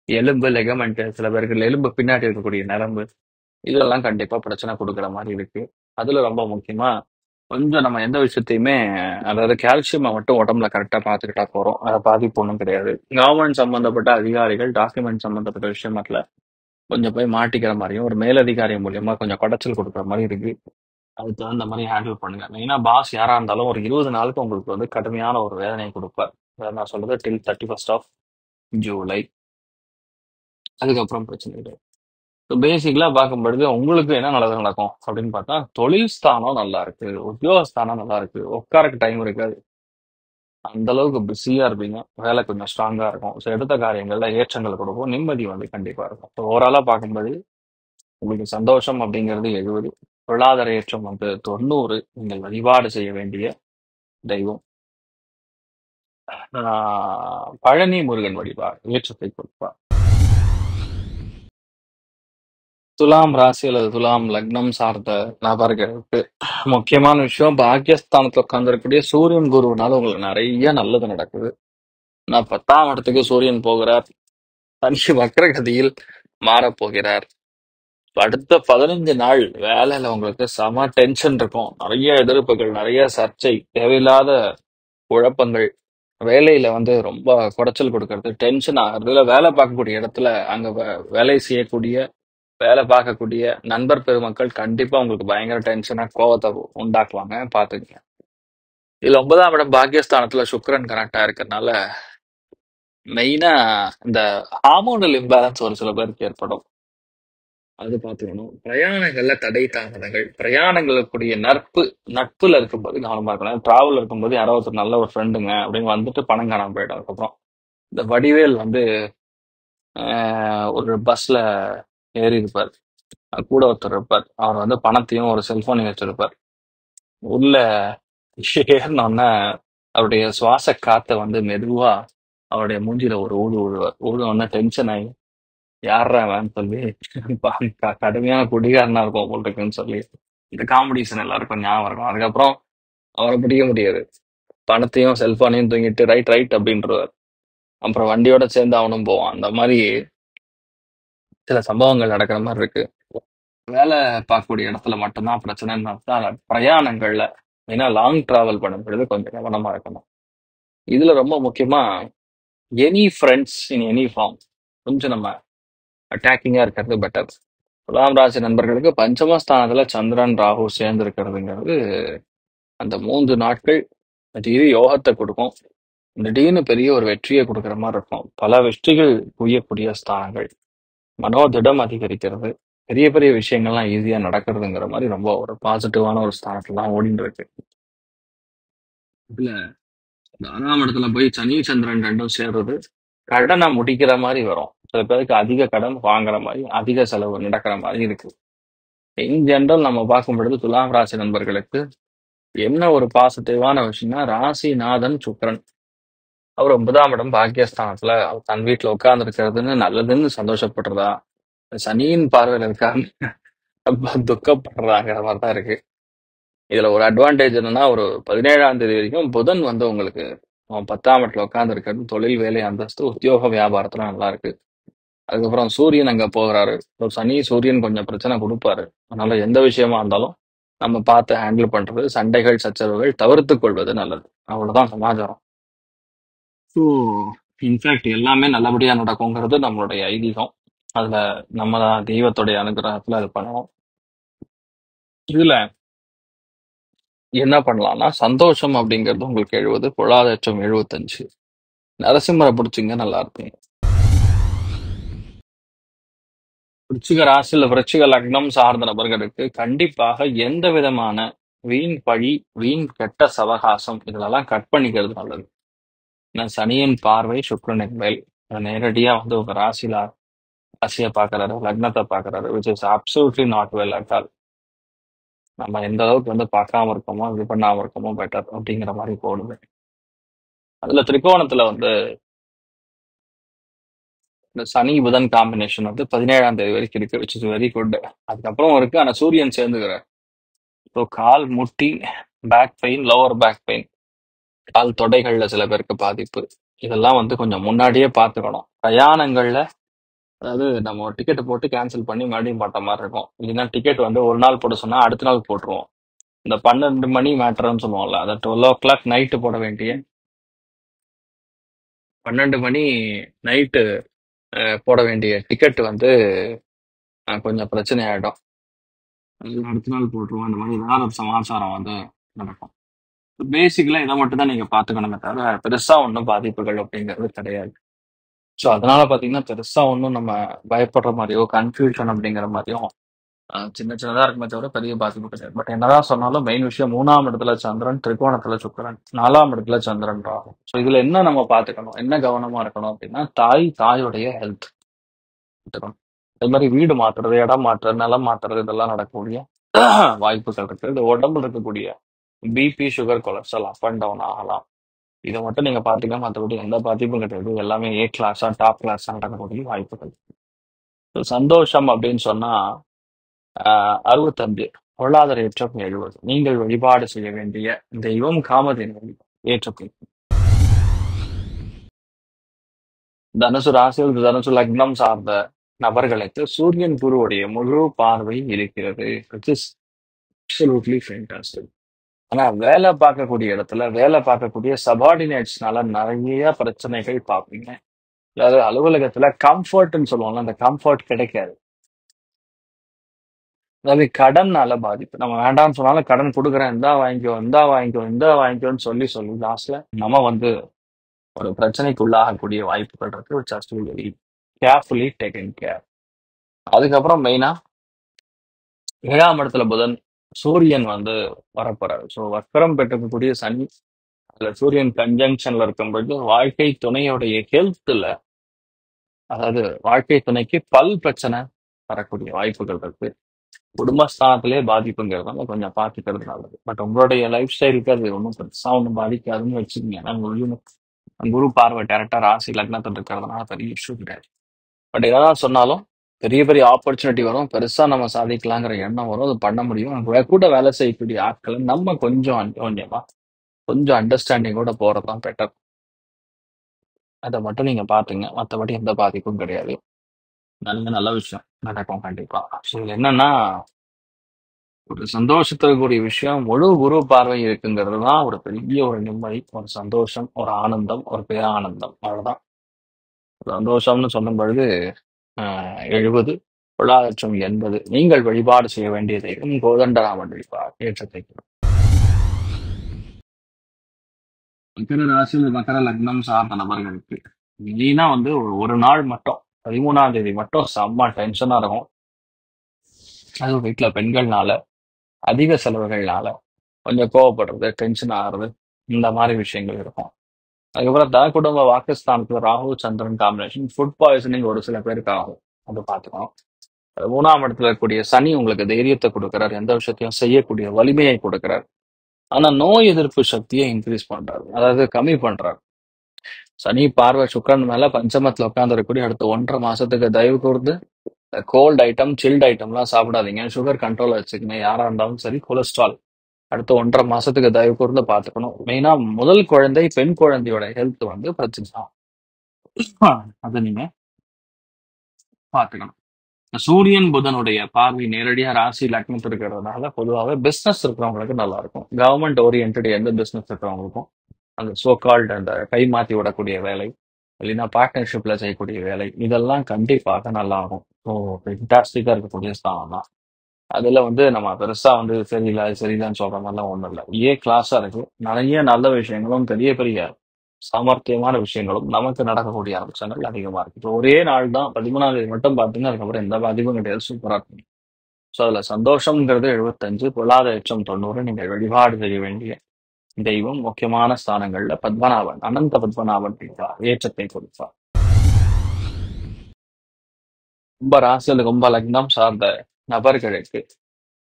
எலும்பு லெகமெண்ட், சில பேருக்கு எலும்பு பின்னாடி இருக்கக்கூடிய நரம்பு, இதெல்லாம் கண்டிப்பா பிரச்சனை கொடுக்குற மாதிரி இருக்கு. அதுல ரொம்ப முக்கியமா கொஞ்சம் நம்ம எந்த விஷயத்தையுமே, அதாவது கால்சியம் மட்டும் உடம்புல கரெக்டா பார்த்துக்கிட்டா போறோம், அதை பாதிப்பு ஒன்றும் கிடையாது. கவர்மெண்ட் சம்பந்தப்பட்ட அதிகாரிகள் டாக்குமெண்ட் சம்பந்தப்பட்ட விஷயத்துல கொஞ்சம் போய் மாட்டிக்கிற மாதிரியும், ஒரு மேலதிகாரி மூலியமா கொஞ்சம் குடைச்சல் கொடுக்குற மாதிரி இருக்கு. அதுக்கு தகுந்த மாதிரி ஹேண்டில் பண்ணுங்க. மெயினா பாஸ் யாரா இருந்தாலும் ஒரு 20 நாளுக்கு உங்களுக்கு வந்து கடுமையான ஒரு வேதனையை கொடுப்பார். அதை நான் சொல்றது டில் 31st of July. அதுக்கப்புறம் பிரச்சனை இல்லை. பேசிக்கலா பார்க்கும்பொழுது உங்களுக்கு என்ன நல்லது நடக்கும் அப்படின்னு பார்த்தா, தொழில் ஸ்தானம் நல்லா இருக்கு, உத்தியோகஸ்தானம் நல்லா இருக்கு, உட்காரக்கு டைம் இருக்காது, அந்த அளவுக்கு பிஸியா இருப்பீங்க, வேலை கொஞ்சம் ஸ்ட்ராங்கா இருக்கும். ஸோ எடுத்த காரியங்கள்ல ஏற்றங்கள் கொடுக்கும், நிம்மதி வந்து கண்டிப்பா இருக்கும். ஸோ ஓவராலா பார்க்கும்போது உங்களுக்கு சந்தோஷம் அப்படிங்கிறது 70, பொருளாதார ஏற்றம் வந்து 90. நீங்கள் வழிபாடு செய்ய வேண்டிய தெய்வம் பழனி முருகன் வழிபாடு ஏற்றத்தை கொடுப்பார். துலாம் ராசி அல்லது துலாம் லக்னம் சார்ந்த நபர்களுக்கு முக்கியமான விஷயம், பாக்கியஸ்தானத்துல உட்கார்ந்துருக்கக்கூடிய சூரியன் குருவினால உங்களுக்கு நிறைய நல்லது நடக்குது. நான் 10ஆம் இடத்துக்கு சூரியன் போகிறார், சனி வக்ரகதியில் மாறப்போகிறார். அடுத்த 15 நாள் வேலையில உங்களுக்கு செம டென்ஷன் இருக்கும், நிறைய எதிர்ப்புகள், நிறைய சர்ச்சை, தேவையில்லாத குழப்பங்கள், வேலையில வந்து ரொம்ப குடைச்சல் கொடுக்கறது, டென்ஷன் ஆகிறது, இல்ல வேலை பார்க்கக்கூடிய இடத்துல அங்க வேலை செய்யக்கூடிய, வேலை பார்க்கக்கூடிய நண்பர் பெருமக்கள் கண்டிப்பா உங்களுக்கு பயங்கர டென்ஷனா கோவத்தை உண்டாக்குவாங்க, பாத்துக்கங்க. இதுல 9ஆம் இடம் பாக்கியஸ்தானத்துல சுக்கிரன் கனெக்டா இருக்கிறதுனால மெயினா இந்த ஹார்மோனல் இம்பேலன்ஸ் ஒரு சில பேருக்கு ஏற்படும், அது பார்த்துக்கணும். பிரயாணங்கள்ல தடை தாமதங்கள், பிரயாணங்களுக்குரிய நட்புல இருக்கும்போது கவனமா இருக்கணும். டிராவல் இருக்கும்போது யாரோ ஒருத்தர் நல்ல ஒரு ஃப்ரெண்டுங்க அப்படின்னு வந்துட்டு பணம் காணாம போயிடும். அதுக்கப்புறம் இந்த வடிவேல் வந்து ஒரு பஸ்ல ஏறி இருப்பார், கூட ஒருத்தர் இருப்பார், அவர் வந்து பணத்தையும் ஒரு செல்போனையும் வச்சிருப்பார். உள்ள ஏறினோன்னா அவருடைய சுவாச காத்தை வந்து மெதுவா அவருடைய மூஞ்சில ஒரு ஊடு ஊடுவார். ஊடுவோன்னா டென்ஷன் ஆகி யார்ரா அவன்னு சொல்லி கடுமையான குடிகாரனா இருக்கும் போல் இருக்குன்னு சொல்லி இந்த காமெடிஷன் எல்லாருக்கும் ஞாபகம் இருக்கும். அதுக்கப்புறம் அவரை பிடிக்க முடியாது, பணத்தையும் செல்போனையும் தூங்கிட்டு ரைட் ரைட் அப்படின்றவர். அப்புறம் வண்டியோட சேர்ந்து அவனும் போவான். அந்த மாதிரி சில சம்பவங்கள் நடக்கிற மாதிரி இருக்கு. வேலை பார்க்கக்கூடிய இடத்துல மட்டும்தான் பிரச்சனைன்னு பார்த்தா, பிரயாணங்கள்ல ஏன்னா லாங் டிராவல் பண்ணும் பொழுது கொஞ்சம் கவனமா இருக்கணும். இதுல ரொம்ப முக்கியமா any friends in any form கொஞ்சம் நம்ம அட்டாக்கிங்கா இருக்கிறது பெட்டர். துலாம் ராசி நண்பர்களுக்கு பஞ்சமஸ்தானத்துல சந்திரன் ராகு சேர்ந்து இருக்கிறதுங்கிறது அந்த 3 நாட்கள் திடீர் யோகத்தை கொடுக்கும். திடீர்னு பெரிய ஒரு வெற்றியை கொடுக்குற மாதிரி இருக்கும். பல வெற்றிகள் குவியக்கூடிய ஸ்தானங்கள், மனோதிடம் அதிகரிக்கிறது, பெரிய பெரிய விஷயங்கள்லாம் ஈஸியா நடக்கிறதுங்கிற மாதிரி ரொம்ப ஒரு பாசிட்டிவான ஒரு ஸ்தானத்துல தான் ஓடிட்டு இருக்கு. இதுல இந்த 6ஆம் இடத்துல போய் சனி சந்திரன் ரெண்டும் சேர்றது கடனை முடிக்கிற மாதிரி வரும். சில பேருக்கு அதிக கடன் வாங்குற மாதிரி, அதிக செலவு நடக்கிற மாதிரி இருக்கு. இன் ஜெனரல் நம்ம பார்க்கும் பொழுது துலாம் ராசி நண்பர்களுக்கு என்ன ஒரு பாசிட்டிவான விஷயம்னா, ராசிநாதன் சுக்கிரன் அவர் 9ஆம் இடம் பாக்கியஸ்தானத்துல அவர் தன் வீட்டுல உட்கார்ந்து இருக்கிறதுன்னு நல்லதுன்னு சந்தோஷப்படுறதா, சனியின் பார்வையில் இருக்கான்னு ரொம்ப துக்கப்படுறதாங்கிற மாதிரி தான் இருக்கு. இதுல ஒரு அட்வான்டேஜ் என்னன்னா, ஒரு 17ஆம் தேதி வரைக்கும் புதன் வந்து உங்களுக்கு 10ஆம் இடத்துல உட்கார்ந்து இருக்கிறது தொழில், வேலை, அந்தஸ்து, உத்தியோக, வியாபாரத்துல நல்லா இருக்கு. அதுக்கப்புறம் சூரியன் அங்க போகிறாரு. சனி சூரியன் கொஞ்சம் பிரச்சனை கொடுப்பாரு. அதனால எந்த விஷயமா இருந்தாலும் நம்ம பார்த்து ஹேண்டில் பண்றது, சண்டைகள் சச்சரவுகள் தவிர்த்து கொள்வது நல்லது. அவ்வளவுதான் சமாச்சாரம். ஸோ இன்ஃபேக்ட் எல்லாமே நல்லபடியா நடக்குங்கிறது நம்மளுடைய ஐதீகம். அதுல நம்ம தான் தெய்வத்துடைய அனுகிரகத்துல அது பண்ணணும். இதுல என்ன பண்ணலாம்னா, சந்தோஷம் அப்படிங்கிறது உங்களுக்கு 70, பொருளாதாரம் 75. நரசிம்மரை பிடிச்சிங்க நல்லா இருக்கும். விருச்சிக ராசியில் விருச்சிக லக்னம் சார்ந்த நபர்களுக்கு கண்டிப்பாக எந்த விதமான வீண் பழி, வீண் கெட்ட சவகாசம் இதெல்லாம் கட் பண்ணிக்கிறது நல்லது. ஏன்னா சனியின் பார்வை சுக்கிரனின் மேல் நேரடியா வந்து உங்க ராசியை பாக்குறாரு, லக்னத்தை பாக்குறாரு, which is absolutely not well at all. நம்ம எந்த அளவுக்கு வந்து பார்க்காம இருக்கோமோ, இது பண்ணாம இருக்கோமோ பெட்டர் அப்படிங்கிற மாதிரி போடுது. அதுல திரிகோணத்துல வந்து இந்த சனி புதன் காம்பினேஷன் வந்து 17ஆம் தேதி வரைக்கும் இருக்கு, விச் இஸ் வெரி குட். அதுக்கப்புறம் இருக்கு, ஆனா சூரியன் சேர்ந்துக்கிறார். ஸோ கால் முட்டி, back pain, lower back pain, கால் தொடைகள்ல சில பேருக்கு பாதிப்பு, இதெல்லாம் வந்து கொஞ்சம் முன்னாடியே பார்த்துக்கணும். பிரயாணங்கள்ல அதாவது நம்ம ஒரு டிக்கெட் போட்டு கேன்சல் பண்ணி மறுபடியும் போட்ட மாதிரி இருக்கும். இல்லைன்னா டிக்கெட் வந்து ஒரு நாள் போட சொன்னா அடுத்த நாள் போட்டுருவோம். இந்த 12 மணி மேட்டர்ன்னு சொல்லுவோம்ல, அதை 12 o'clock நைட்டு போட வேண்டிய 12 மணி நைட்டு போட வேண்டிய டிக்கெட் வந்து கொஞ்சம் பிரச்சனை ஆயிடும். அடுத்த நாள் போட்டுருவோம். இந்த மாதிரி ஏதாவது ஒரு சமாச்சாரம் வந்து நடக்கும். பேசிக்கலா இதை மட்டும் தான் நீங்க பாத்துக்கணுமே தவிர பெருசா ஒன்றும் பாதிப்புகள் அப்படிங்கிறது கிடையாது. ஸோ அதனால பாத்தீங்கன்னா பெருசா ஒன்றும் நம்ம பயப்படுற மாதிரியோ கன்ஃபியூஷன் அப்படிங்கிற மாதிரியோ சின்ன சின்னதா இருக்குமே தவிர பெரிய பாதிப்பு கிடையாது. பட் என்னதான் சொன்னாலும் மெயின் விஷயம் 3ஆம் இடத்துல சந்திரன், திரிகோணத்துல சுக்கிரன், 4ஆம் இடத்துல சந்திரன் ராகும். ஸோ இதுல என்ன நம்ம பாத்துக்கணும், என்ன கவனமா இருக்கணும் அப்படின்னா, தாயுடைய ஹெல்த் பார்த்துக்கணும். அது மாதிரி வீடு மாத்துறது, இடம் மாற்றுறது, நிலம் மாத்துறது இதெல்லாம் நடக்கக்கூடிய வாய்ப்புகள் இருக்கு. இது உடம்புல இருக்கக்கூடிய BP, sugar, cholesterol up and down ஆகலாம். இதை மட்டும் நீங்க பாத்தீங்கன்னா மற்றபடி எந்த பாதிப்பும் கிடையாது. எல்லாமே ஏ கிளாஸா டாப் கிளாஸா நடக்கக்கூடிய வாய்ப்புகள். சந்தோஷம் அப்படின்னு சொன்னா 65, பொருளாதார ஏற்றம் 70. நீங்கள் வழிபாடு செய்ய வேண்டிய தெய்வம் காமதேனு ஏற்றத்தில். தனுசு ராசியில் தனுசு லக்னம் சார்ந்த நபர்களுக்கு சூரியன் குருவுடைய முழு பார்வை இருக்கிறது. which is absolutely fantastic. ஆனா வேலை பார்க்கக்கூடிய இடத்துல வேலை பார்க்கக்கூடிய சபார்டினேட்ஸ்னால நிறைய பிரச்சனைகள் பார்ப்பீங்க. அதாவது அலுவலகத்துல கம்ஃபர்ட்னு சொல்லுவாங்கல்ல, அந்த கம்ஃபர்ட் கிடைக்காது. அதாவது கடன்னால பாதிப்பு. நம்ம வேண்டாம்னு சொன்னாலும் கடன் கொடுக்குறேன், இந்தா வாங்கிக்கோன்னு சொல்லி லாஸ்ட்ல நம்ம வந்து ஒரு பிரச்சனைக்கு உள்ளாகக்கூடிய வாய்ப்புகள் இருக்கு. which has to be very carefully taken care. அதுக்கப்புறம் மெயினா 7ஆம் இடத்துல புதன், சூரியன் வந்து வரப்போறாரு. ஸோ வக்கரம் பெற்றக்கூடிய சனி அதுல சூரியன் கன்ஜங்ஷன்ல இருக்கும்போது வாழ்க்கை துணையோடைய ஹெல்த்ல, அதாவது வாழ்க்கை துணைக்கு பல் பிரச்சனை வரக்கூடிய வாய்ப்புகள் இருக்கு. குடும்பஸ்தானத்திலே பாதிப்புங்கிறதால கொஞ்சம் பார்த்துக்கிறது நல்லது. பட் உங்களுடைய லைஃப் ஸ்டைலுக்கு அது ஒன்றும் பெருசா ஒன்றும் பாதிக்காதுன்னு வச்சுக்கோங்க. ஏன்னா குரு பார்வை டேரக்டா ராசி லக்னத்தில் இருக்கிறதுனால பெரிய இஷ்யூ கிடையாது. பட் எதாவது சொன்னாலும் பெரிய பெரிய ஆப்பர்ச்சுனிட்டி வரும், பெருசா நம்ம சாதிக்கலாங்கிற எண்ணம் வரும், அது பண்ண முடியும். கூட வேலை செய்யக்கூடிய ஆட்களை நம்ம கொஞ்சம் அந்யோன்யமா கொஞ்சம் அண்டர்ஸ்டாண்டிங்கோட போறதுதான் பெட்டர். அதை மட்டும் நீங்க பாத்துங்க, மற்றபடி எந்த பாதிப்பும் கிடையாது. நல்ல விஷயம் நடக்கும் கண்டிப்பா. ஸோ இதுல என்னன்னா, ஒரு சந்தோஷத்துக்குரிய விஷயம் முழு குரு பார்வை இருக்குங்கிறது தான் ஒரு பெரிய ஒரு நிம்மதி, ஒரு சந்தோஷம், ஒரு ஆனந்தம், ஒரு பேரானந்தம். அவ்வளவுதான். சந்தோஷம்னு சொல்லும் பொழுது 70 பொருளாதாரம் 80 நீங்கள் வழிபாடு செய்ய வேண்டிய தெய்வம் கோதண்டராமன் வழிபாடு ஏற்றத்தை கொடுக்கும். மகர ராசியில் மகர லக்னம் சார்ந்த நபர்களுக்கு மெயினா வந்து ஒரு நாள் மட்டும் 13ஆம் தேதி மட்டும் செம்ம டென்ஷனா இருக்கும். அதுவும் வீட்டுல பெண்கள்னால அதிக செலவுகள்னால கொஞ்சம் கோவப்படுறது, டென்ஷன் ஆகுறது, இந்த மாதிரி விஷயங்கள் இருக்கும். அதுக்கப்புறம் குடும்ப வாக்குஸ்தானத்துல ராகு சந்திரன் காம்பினேஷன் ஃபுட் பாய்சனிங் ஒரு சில பேருக்கு ஆகும். அது பார்த்துக்கணும். 3ஆம் இடத்துல இருக்கக்கூடிய சனி உங்களுக்கு தைரியத்தை கொடுக்கிறார், எந்த விஷயத்தையும் செய்யக்கூடிய வலிமையை கொடுக்கிறார். ஆனா நோய் எதிர்ப்பு சக்தியை இன்க்ரீஸ் பண்றாரு, அதாவது கம்மி பண்றாரு. சனி பார்வை சுக்கிரன் மேல பஞ்சமத்துல உட்கார்ந்து இருக்கக்கூடிய அடுத்த 1.5 மாசத்துக்கு தயவு கூர்ந்து கோல்ட் ஐட்டம், சில்ட் ஐட்டம்லாம் சாப்பிடாதீங்க. சுகர் கண்ட்ரோல் வச்சுக்கங்க. யாரா இருந்தாலும் சரி. கொலஸ்ட்ரால் அடுத்த 1.5 மாசத்துக்கு தயவு கூர்ந்து பார்த்துக்கணும். மெயினா முதல் குழந்தை, பெண் குழந்தையோட ஹெல்த் வந்து பிரச்சனை ஆகும். அதை நீங்க பார்த்துக்கணும். சூரியன் புதனுடைய பார்வை நேரடியா ராசி லக்னத்தில் இருக்கிறதுனால பொதுவாகவே பிசினஸ் இருக்கிறவங்களுக்கு நல்லா இருக்கும். கவர்மெண்ட் ஓரியன்ட் எந்த பிசினஸ் இருக்கிறவங்களுக்கும் அந்த சோகால்டு அந்த கை மாத்தி விடக்கூடிய வேலை, இல்லைன்னா பார்ட்னர்ஷிப்ல செய்யக்கூடிய வேலை, இதெல்லாம் கண்டிப்பாக நல்லா இருக்கும். ஸோ ஃபென்டாஸ்டிக்கா இருக்கக்கூடிய ஸ்தானம் தான். அதுல வந்து நம்ம பெருசா வந்து சரியில்லை அது சரியில்லைன்னு சொல்ற மாதிரிலாம் ஒண்ணும் இல்லை. கிளாஸா இருக்கு. நிறைய நல்ல விஷயங்களும் பெரிய பெரிய சாமர்த்தியமான விஷயங்களும் நமக்கு நடக்கக்கூடிய அம்சங்கள் அதிகமா இருக்கு. இப்போ ஒரே நாள் தான் 13ஆம் தேதி மட்டும் பார்த்தீங்கன்னா அதுக்கப்புறம் எந்த பாதிப்பும் கிடையாது. சூப்பரா இருக்கும். ஸோ அதுல சந்தோஷம்ங்கிறது 75, பொருளாதாரம் 90. நீங்கள் வழிபாடு செய்ய வேண்டிய தெய்வம் முக்கியமான ஸ்தானங்கள்ல பத்மநாபன், அனந்த பத்மநாபன் இருப்பார், ஏற்றத்தை கொடுப்பார். கும்ப ராசியில் கும்ப லக்னம் சார்ந்த நபர்களுக்கு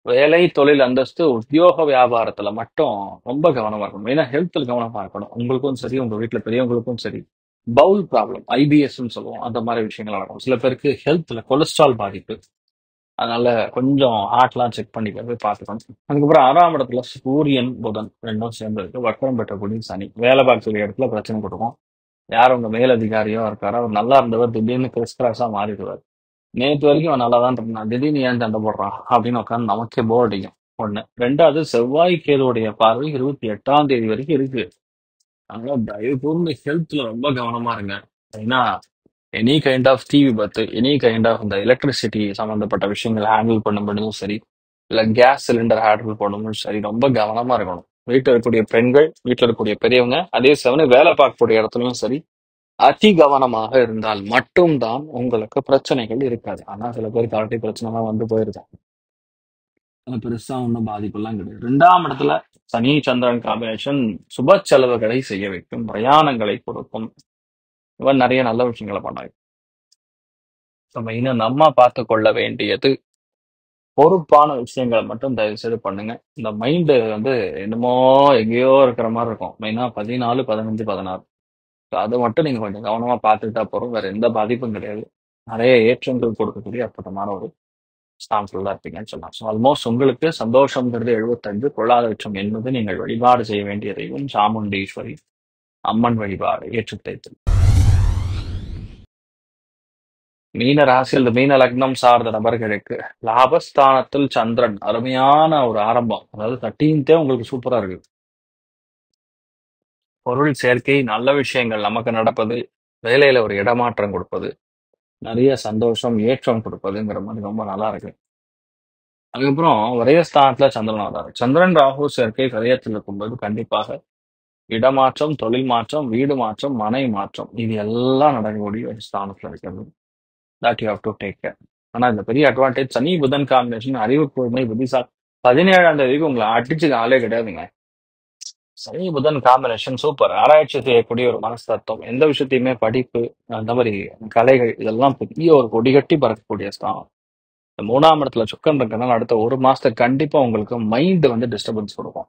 வேலை, தொழில், அந்தஸ்து, உத்தியோக வியாபாரத்துல மட்டும் ரொம்ப கவனமா இருக்கணும். மெயினா ஹெல்த்ல கவனமா இருக்கணும். உங்களுக்கும் சரி, உங்க வீட்டுல பெரியவங்களுக்கும் சரி. பவுல் ப்ராப்ளம், ஐபிஎஸ்ன்னு சொல்லுவோம், அந்த மாதிரி விஷயங்கள் நடக்கும். சில பேருக்கு ஹெல்த்ல கொலஸ்ட்ரால் பாதிப்பு, அதனால கொஞ்சம் ஹார்ட்லாம் செக் பண்ணிக்கிறது பார்த்துக்கணும். அதுக்கப்புறம் 6ஆம் இடத்துல சூரியன் புதன் ரெண்டும் சேர்ந்து இருக்கு. வக்கரம் பெற்றக்கூடிய சனி வேலை பார்க்கக்கூடிய இடத்துல பிரச்சனை கொடுக்கும். யார் உங்க மேலதிகாரியோ இருக்காரோ, அவர் நல்லா இருந்தவர் திடீர்னு கிறிஸ்கிராஸா மாறிடுவார். நேற்று வரைக்கும் அவன் நல்லா தான் இருந்தான், திடீர்னு ஏன் சண்டை போடுறான் அப்படின்னு உட்காந்து நமக்கே போர் அடிக்கும். ஒண்ணு. ரெண்டாவது, செவ்வாய் கேதுவுடைய பார்வை 28ஆம் தேதி வரைக்கும் இருக்கு. அதனால தயவு கூர்ந்து ஹெல்த்ல ரொம்ப கவனமா இருங்க. ஏன்னா எனி கைண்ட் ஆஃப் தீ விபத்து, எனி கைண்ட் ஆஃப் இந்த எலக்ட்ரிசிட்டி சம்பந்தப்பட்ட விஷயங்கள் ஹேண்டில் பண்ணும்போதும் சரி, இல்ல கேஸ் சிலிண்டர் ஹேண்டில் பண்ணும்போதும் சரி, ரொம்ப கவனமா இருக்கணும். வீட்டில் இருக்கக்கூடிய பெண்கள், வீட்டில் இருக்கக்கூடிய பெரியவங்க, அதே சமயம் வேலை பார்க்கக்கூடிய இடத்துலயும் சரி, அதி கவனமாக இருந்தால் மட்டும்தான் உங்களுக்கு பிரச்சனைகள் இருக்காது. ஆனா சில பேருக்கு ஆல்ரெடி பிரச்சனைலாம் வந்து போயிருக்கும். அது பெருசா ஒன்றும் பாதிப்பெல்லாம் கிடையாது. 2ஆம் இடத்துல சனி சந்திரன் காம்பினேஷன் சுப செலவுகளை செய்ய வைக்கும், பிரயாணங்களை கொடுக்கும். இவன் நிறைய நல்ல விஷயங்களை பண்ணாங்க. மெயினா நம்ம பார்த்து கொள்ள வேண்டியது பொறுப்பான விஷயங்களை மட்டும் தயவு செய்து பண்ணுங்க. இந்த மைண்டு வந்து என்னமோ எங்கேயோ இருக்கிற மாதிரி இருக்கும். மெயினா 14, 15, 16. அதை மட்டும் நீங்க கொஞ்சம் கவனமா பார்த்துக்கிட்டா போறோம். வேற எந்த பாதிப்பும் கிடையாது. நிறைய ஏற்றங்கள் கொடுக்கக்கூடிய அற்புதமான ஒரு ஸ்தானத்துல இருப்பீங்கன்னு சொல்லலாம். ஸோ ஆல்மோஸ்ட் உங்களுக்கு சந்தோஷம்ங்கிறது 75, பொருளாதாரம் 80. நீங்கள் வழிபாடு செய்ய வேண்டிய தெய்வம் சாமுண்டீஸ்வரி அம்மன் வழிபாடு ஏற்றத்தை தரும். மீன ராசியில் மீன லக்னம் சார்ந்த நபர்களுக்கு லாபஸ்தானத்தில் சந்திரன் அருமையான ஒரு ஆரம்பம். அதாவது 13th உங்களுக்கு சூப்பரா இருக்கு. பொருள் சேர்க்கை, நல்ல விஷயங்கள் நமக்கு நடப்பது, வேலையில ஒரு இடமாற்றம் கொடுப்பது, நிறைய சந்தோஷம், ஏற்றம் கொடுப்பதுங்கிற மாதிரி ரொம்ப நல்லா இருக்கு. அதுக்கப்புறம் விரயஸ்தானத்துல சந்திரன் வராரு. சந்திரன் ராகு சேர்க்கை விரயத்தில் இருக்கும்போது கண்டிப்பாக இடமாற்றம், தொழில் மாற்றம், வீடு மாற்றம், மனை மாற்றம், இது எல்லாம் நடக்கக்கூடிய ஒரு ஸ்தானத்துல இருக்கிறது. That you have to take care. ஆனா இந்த பெரிய அட்வான்டேஜ் சனி புதன் காம்பினேஷன், அறிவு கூர்மை, புத்திசாலி. 17ஆம் தேதிக்கு உங்களை அடிச்சுக்க ஆளே கிடையாதுங்க. சனி புதன் காம்பினேஷன் சூப்பர். ஆராய்ச்சி செய்யக்கூடிய ஒரு மனஸ்தத்துவம், எந்த விஷயத்தையுமே படிப்பு, அந்த மாதிரி கலைகள், இதெல்லாம் பெரிய ஒரு கொடிகட்டி பறக்கக்கூடிய ஸ்தானம். இந்த 3ஆம் இடத்துல சுக்கன் இருக்கிறதுனால அடுத்த 1 மாசத்துக்கு கண்டிப்பா உங்களுக்கு மைண்ட் வந்து டிஸ்டர்பன்ஸ் கொடுக்கும்.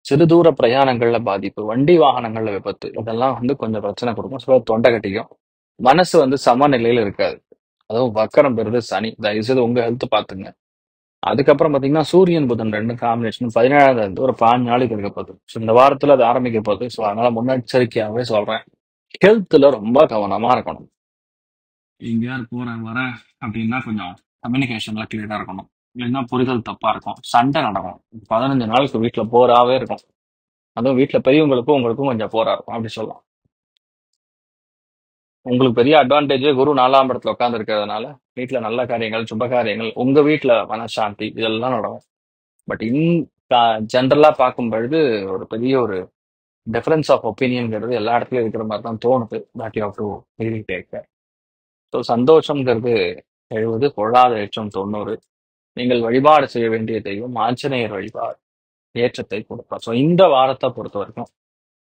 சிறு தூர பிரயாணங்கள்ல பாதிப்பு, வண்டி வாகனங்கள்ல விபத்து, இதெல்லாம் வந்து கொஞ்சம் பிரச்சனை கொடுக்கும். சில தொண்டை கட்டிக்கும். மனசு வந்து சமநிலையில இருக்காது. அதுவும் வக்கரம் பெறுது சனி. தயவுசெய்து உங்க ஹெல்த் பாத்துங்க. அதுக்கப்புறம் பாத்தீங்கன்னா சூரியன் புதன் ரெண்டு காம்பினேஷன் 17ஆம் தேதி ஒரு 5 நாளைக்கு இருக்க போகுது. ஸோ இந்த வாரத்துல அது ஆரம்பிக்க போகுது. ஸோ அதனால முன்னெச்சரிக்கையாகவே சொல்றேன், ஹெல்த்ல ரொம்ப கவனமா இருக்கணும். எங்கேயாவது போறேன் வரேன் அப்படின்னா கொஞ்சம் கம்யூனிகேஷன்ல கிளியரா இருக்கணும். இல்லைன்னா புரிதல் தப்பா இருக்கும், சண்டை நடக்கும். 15 நாளுக்கு வீட்டுல போராவே இருக்கும். அதுவும் வீட்டுல பெரியவங்களுக்கும் உங்களுக்கும் கொஞ்சம் போரா இருக்கும் அப்படி சொல்லலாம். உங்களுக்கு பெரிய அட்வான்டேஜ் குரு 4ஆம் இடத்துல உட்கார்ந்து இருக்கிறதுனால வீட்டுல நல்ல காரியங்கள், சுப காரியங்கள், உங்க வீட்டுல மனசாந்தி இதெல்லாம் நடக்கும். பட் ஜென்ரலா பார்க்கும் பொழுது ஒரு பெரிய ஒரு டிஃபரன்ஸ் ஆஃப் ஒப்பீனியன்ங்கிறது எல்லா இடத்துலயும் இருக்கிற மாதிரி தான் தோணுது. That you have to really take care. So சந்தோஷம்ங்கிறது 70, பொழாத எச்சம் 90. நீங்கள் வழிபாடு செய்ய வேண்டிய தெய்வம் ஆஞ்சநேயர் வழிபாடு ஏற்றத்தை கொடுப்பார். ஸோ இந்த வாரத்தை பொறுத்த வரைக்கும்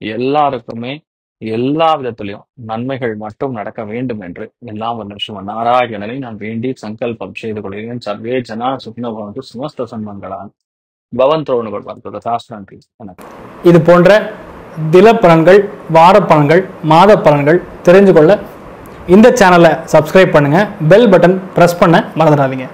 எல்லாருக்குமே எல்லா விதத்திலையும் நன்மைகள் மட்டும் நடக்க வேண்டும் என்று எல்லாம் வல்ல ஸ்ரீ நாராயணனை நான் வேண்டி சங்கல்பம் செய்து கொள்கிறேன். சர்வே ஜனா சுக்னபவந்து சுமஸ்த சன்மங்களான் பவந்தோணுகள் வந்தது சாஸ்திரன்றி எனக்கு. இது போன்ற தில பலன்கள், வார பலன்கள், மாத பலன்கள் தெரிஞ்சு கொள்ள இந்த சேனலை சப்ஸ்கிரைப் பண்ணுங்கள். பெல் பட்டன் ப்ரெஸ் பண்ண மறந்துடாதீங்க.